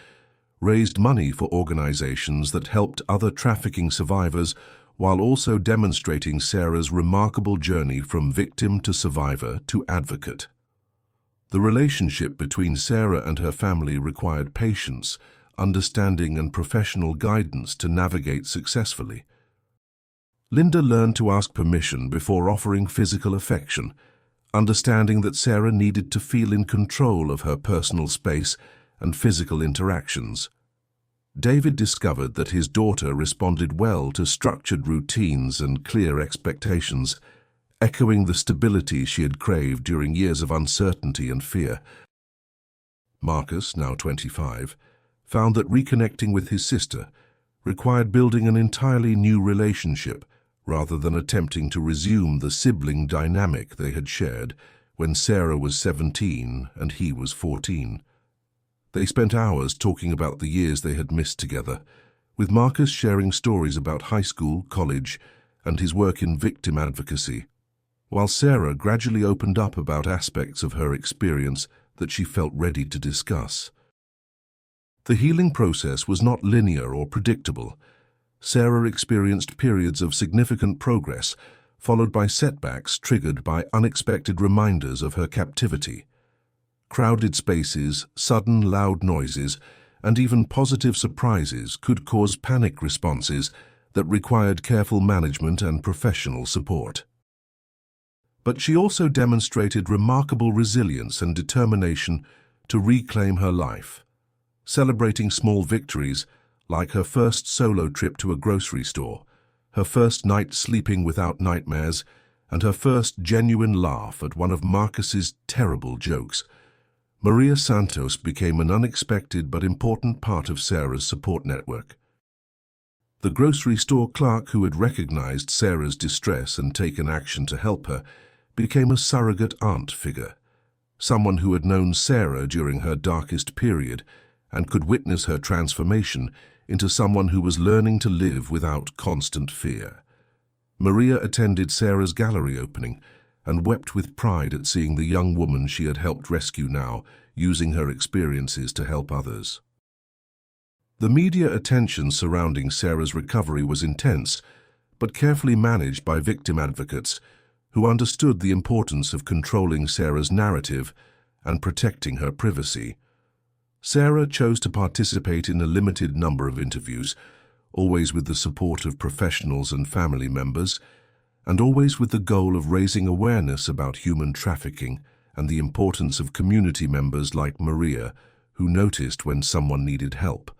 raised money for organizations that helped other trafficking survivors while also demonstrating Sarah's remarkable journey from victim to survivor to advocate. The relationship between Sarah and her family required patience, understanding, and professional guidance to navigate successfully. Linda learned to ask permission before offering physical affection, understanding that Sarah needed to feel in control of her personal space and physical interactions. David discovered that his daughter responded well to structured routines and clear expectations, echoing the stability she had craved during years of uncertainty and fear. Marcus, now 25, found that reconnecting with his sister required building an entirely new relationship rather than attempting to resume the sibling dynamic they had shared when Sarah was 17 and he was 14. They spent hours talking about the years they had missed together, with Marcus sharing stories about high school, college, and his work in victim advocacy, while Sarah gradually opened up about aspects of her experience that she felt ready to discuss. The healing process was not linear or predictable. Sarah experienced periods of significant progress, followed by setbacks triggered by unexpected reminders of her captivity. Crowded spaces, sudden loud noises, and even positive surprises could cause panic responses that required careful management and professional support. But she also demonstrated remarkable resilience and determination to reclaim her life, celebrating small victories like her first solo trip to a grocery store, her first night sleeping without nightmares, and her first genuine laugh at one of Marcus's terrible jokes. Maria Santos became an unexpected but important part of Sarah's support network. The grocery store clerk who had recognized Sarah's distress and taken action to help her became a surrogate aunt figure, someone who had known Sarah during her darkest period and could witness her transformation into someone who was learning to live without constant fear. Maria attended Sarah's gallery opening and wept with pride at seeing the young woman she had helped rescue now using her experiences to help others. The media attention surrounding Sarah's recovery was intense, but carefully managed by victim advocates who understood the importance of controlling Sarah's narrative and protecting her privacy. Sarah chose to participate in a limited number of interviews, always with the support of professionals and family members, and always with the goal of raising awareness about human trafficking and the importance of community members like Maria, who noticed when someone needed help.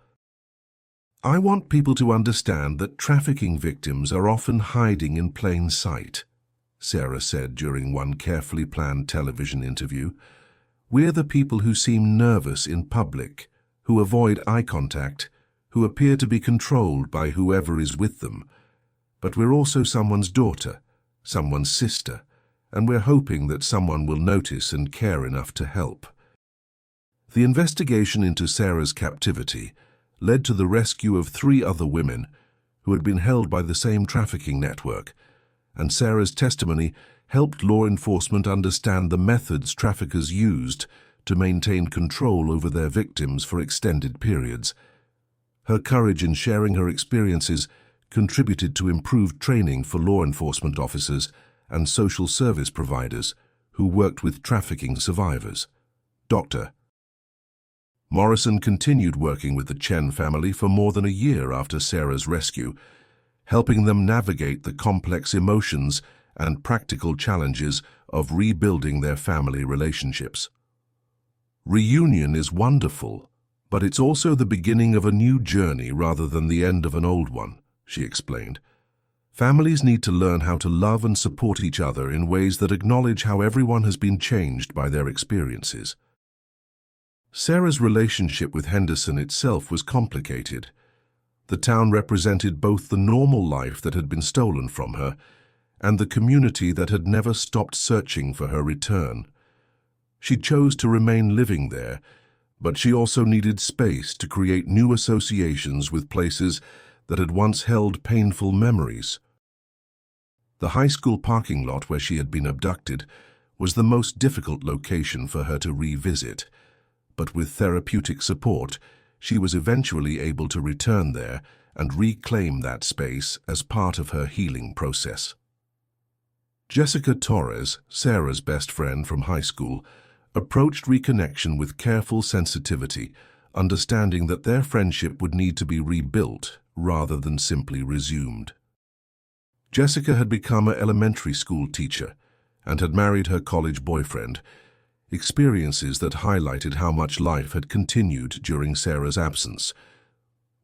I want people to understand that trafficking victims are often hiding in plain sight, Sarah said during one carefully planned television interview. We're the people who seem nervous in public, who avoid eye contact, who appear to be controlled by whoever is with them. But we're also someone's daughter, someone's sister, and we're hoping that someone will notice and care enough to help. The investigation into Sarah's captivity led to the rescue of 3 other women who had been held by the same trafficking network, and Sarah's testimony helped law enforcement understand the methods traffickers used to maintain control over their victims for extended periods. Her courage in sharing her experiences contributed to improved training for law enforcement officers and social service providers who worked with trafficking survivors. Dr. Morrison continued working with the Chen family for more than a year after Sarah's rescue, helping them navigate the complex emotions and practical challenges of rebuilding their family relationships. Reunion is wonderful, but it's also the beginning of a new journey rather than the end of an old one, she explained. Families need to learn how to love and support each other in ways that acknowledge how everyone has been changed by their experiences. Sarah's relationship with Henderson itself was complicated. The town represented both the normal life that had been stolen from her and the community that had never stopped searching for her return. She chose to remain living there, but she also needed space to create new associations with places that had once held painful memories. The high school parking lot where she had been abducted was the most difficult location for her to revisit, but with therapeutic support, she was eventually able to return there and reclaim that space as part of her healing process. Jessica Torres, Sarah's best friend from high school, approached reconnection with careful sensitivity, understanding that their friendship would need to be rebuilt rather than simply resumed. Jessica had become an elementary school teacher and had married her college boyfriend, experiences that highlighted how much life had continued during Sarah's absence.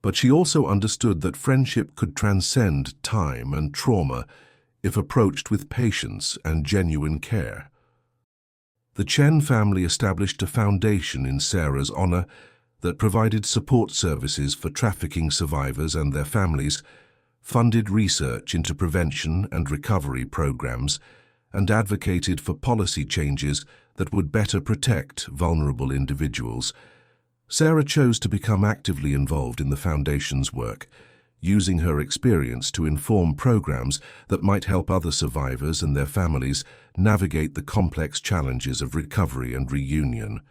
But she also understood that friendship could transcend time and trauma if approached with patience and genuine care. The Chen family established a foundation in Sarah's honor that provided support services for trafficking survivors and their families, funded research into prevention and recovery programs, and advocated for policy changes that would better protect vulnerable individuals. Sarah chose to become actively involved in the Foundation's work, using her experience to inform programs that might help other survivors and their families navigate the complex challenges of recovery and reunion.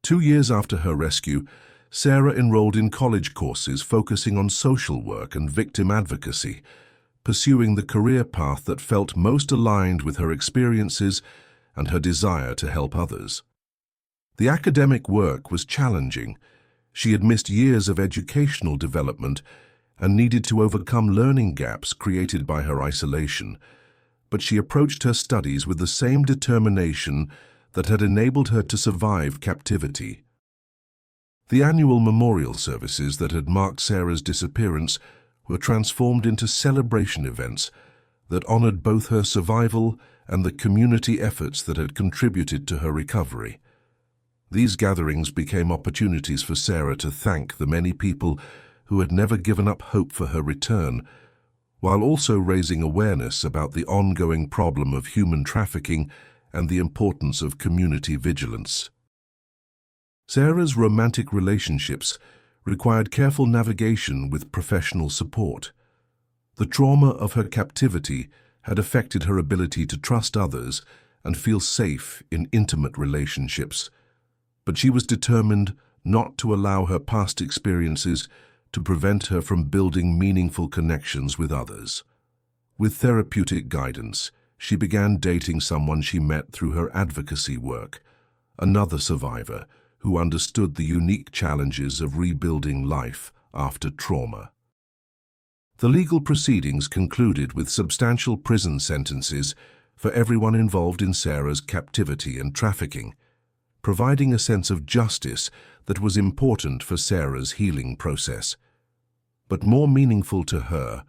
2 years after her rescue, Sarah enrolled in college courses focusing on social work and victim advocacy, pursuing the career path that felt most aligned with her experiences and her desire to help others. The academic work was challenging. She had missed years of educational development and needed to overcome learning gaps created by her isolation, but she approached her studies with the same determination that had enabled her to survive captivity. The annual memorial services that had marked Sarah's disappearance were transformed into celebration events that honored both her survival and the community efforts that had contributed to her recovery. These gatherings became opportunities for Sarah to thank the many people who had never given up hope for her return, while also raising awareness about the ongoing problem of human trafficking and the importance of community vigilance. Sarah's romantic relationships required careful navigation with professional support. The trauma of her captivity had affected her ability to trust others and feel safe in intimate relationships, but she was determined not to allow her past experiences to prevent her from building meaningful connections with others. With therapeutic guidance, she began dating someone she met through her advocacy work, another survivor who understood the unique challenges of rebuilding life after trauma. The legal proceedings concluded with substantial prison sentences for everyone involved in Sarah's captivity and trafficking, providing a sense of justice that was important for Sarah's healing process. But more meaningful to her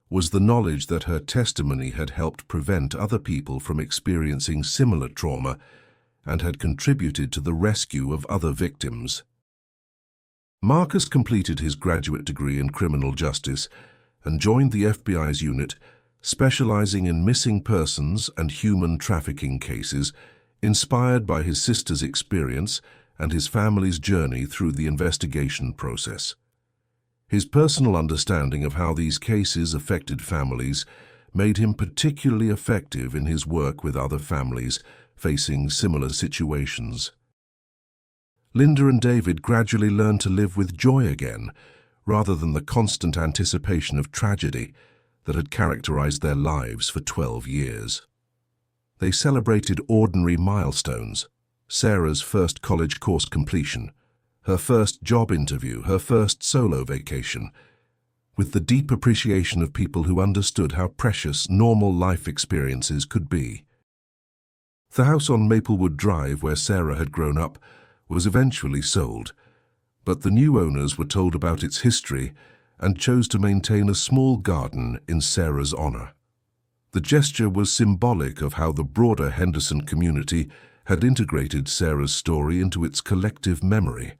was the knowledge that her testimony had helped prevent other people from experiencing similar trauma and had contributed to the rescue of other victims. Marcus completed his graduate degree in criminal justice and joined the FBI's unit, specializing in missing persons and human trafficking cases, inspired by his sister's experience and his family's journey through the investigation process. His personal understanding of how these cases affected families made him particularly effective in his work with other families facing similar situations. Linda and David gradually learned to live with joy again, rather than the constant anticipation of tragedy that had characterized their lives for 12 years. They celebrated ordinary milestones: Sarah's first college course completion, her first job interview, her first solo vacation, with the deep appreciation of people who understood how precious normal life experiences could be. The house on Maplewood Drive, where Sarah had grown up, was eventually sold, but the new owners were told about its history and chose to maintain a small garden in Sarah's honor. The gesture was symbolic of how the broader Henderson community had integrated Sarah's story into its collective memory,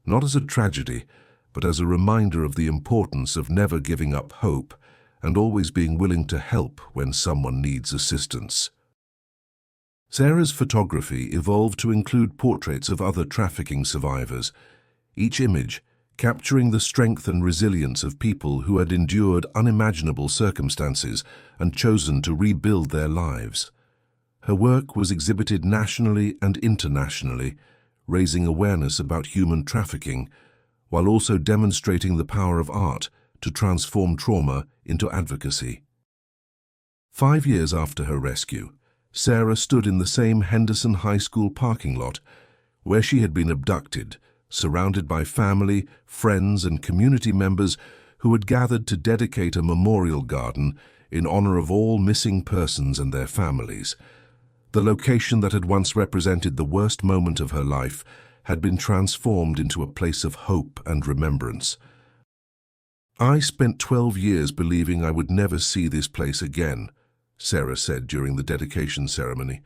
not as a tragedy, but as a reminder of the importance of never giving up hope and always being willing to help when someone needs assistance. Sarah's photography evolved to include portraits of other trafficking survivors, each image capturing the strength and resilience of people who had endured unimaginable circumstances and chosen to rebuild their lives. Her work was exhibited nationally and internationally, raising awareness about human trafficking, while also demonstrating the power of art to transform trauma into advocacy. 5 years after her rescue, Sarah stood in the same Henderson High School parking lot where she had been abducted, surrounded by family, friends, and community members who had gathered to dedicate a memorial garden in honor of all missing persons and their families. The location that had once represented the worst moment of her life had been transformed into a place of hope and remembrance. "I spent 12 years believing I would never see this place again," Sarah said during the dedication ceremony.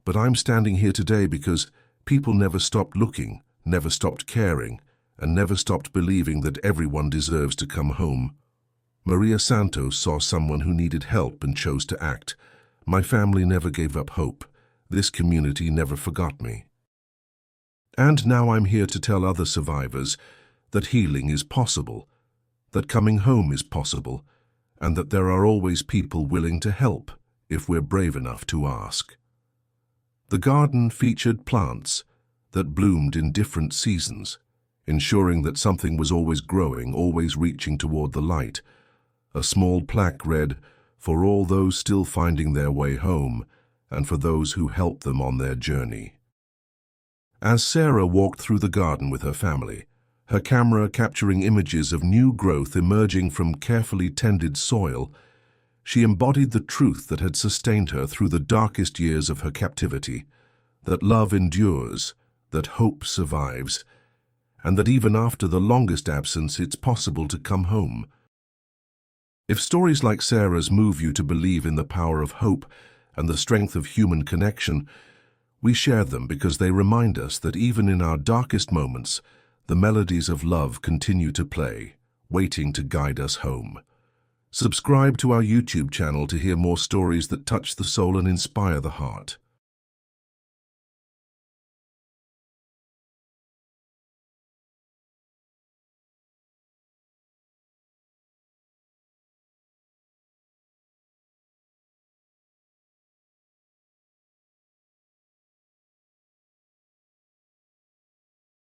"But I'm standing here today because people never stopped looking, never stopped caring, and never stopped believing that everyone deserves to come home. Maria Santos saw someone who needed help and chose to act. My family never gave up hope. This community never forgot me. And now I'm here to tell other survivors that healing is possible, that coming home is possible, and that there are always people willing to help if we're brave enough to ask." The garden featured plants that bloomed in different seasons, ensuring that something was always growing, always reaching toward the light. A small plaque read, "For all those still finding their way home, and for those who helped them on their journey." As Sarah walked through the garden with her family, her camera capturing images of new growth emerging from carefully tended soil, she embodied the truth that had sustained her through the darkest years of her captivity, that love endures, that hope survives, and that even after the longest absence, it's possible to come home. If stories like Sarah's move you to believe in the power of hope and the strength of human connection, we share them because they remind us that even in our darkest moments, the melodies of love continue to play, waiting to guide us home. Subscribe to our YouTube channel to hear more stories that touch the soul and inspire the heart.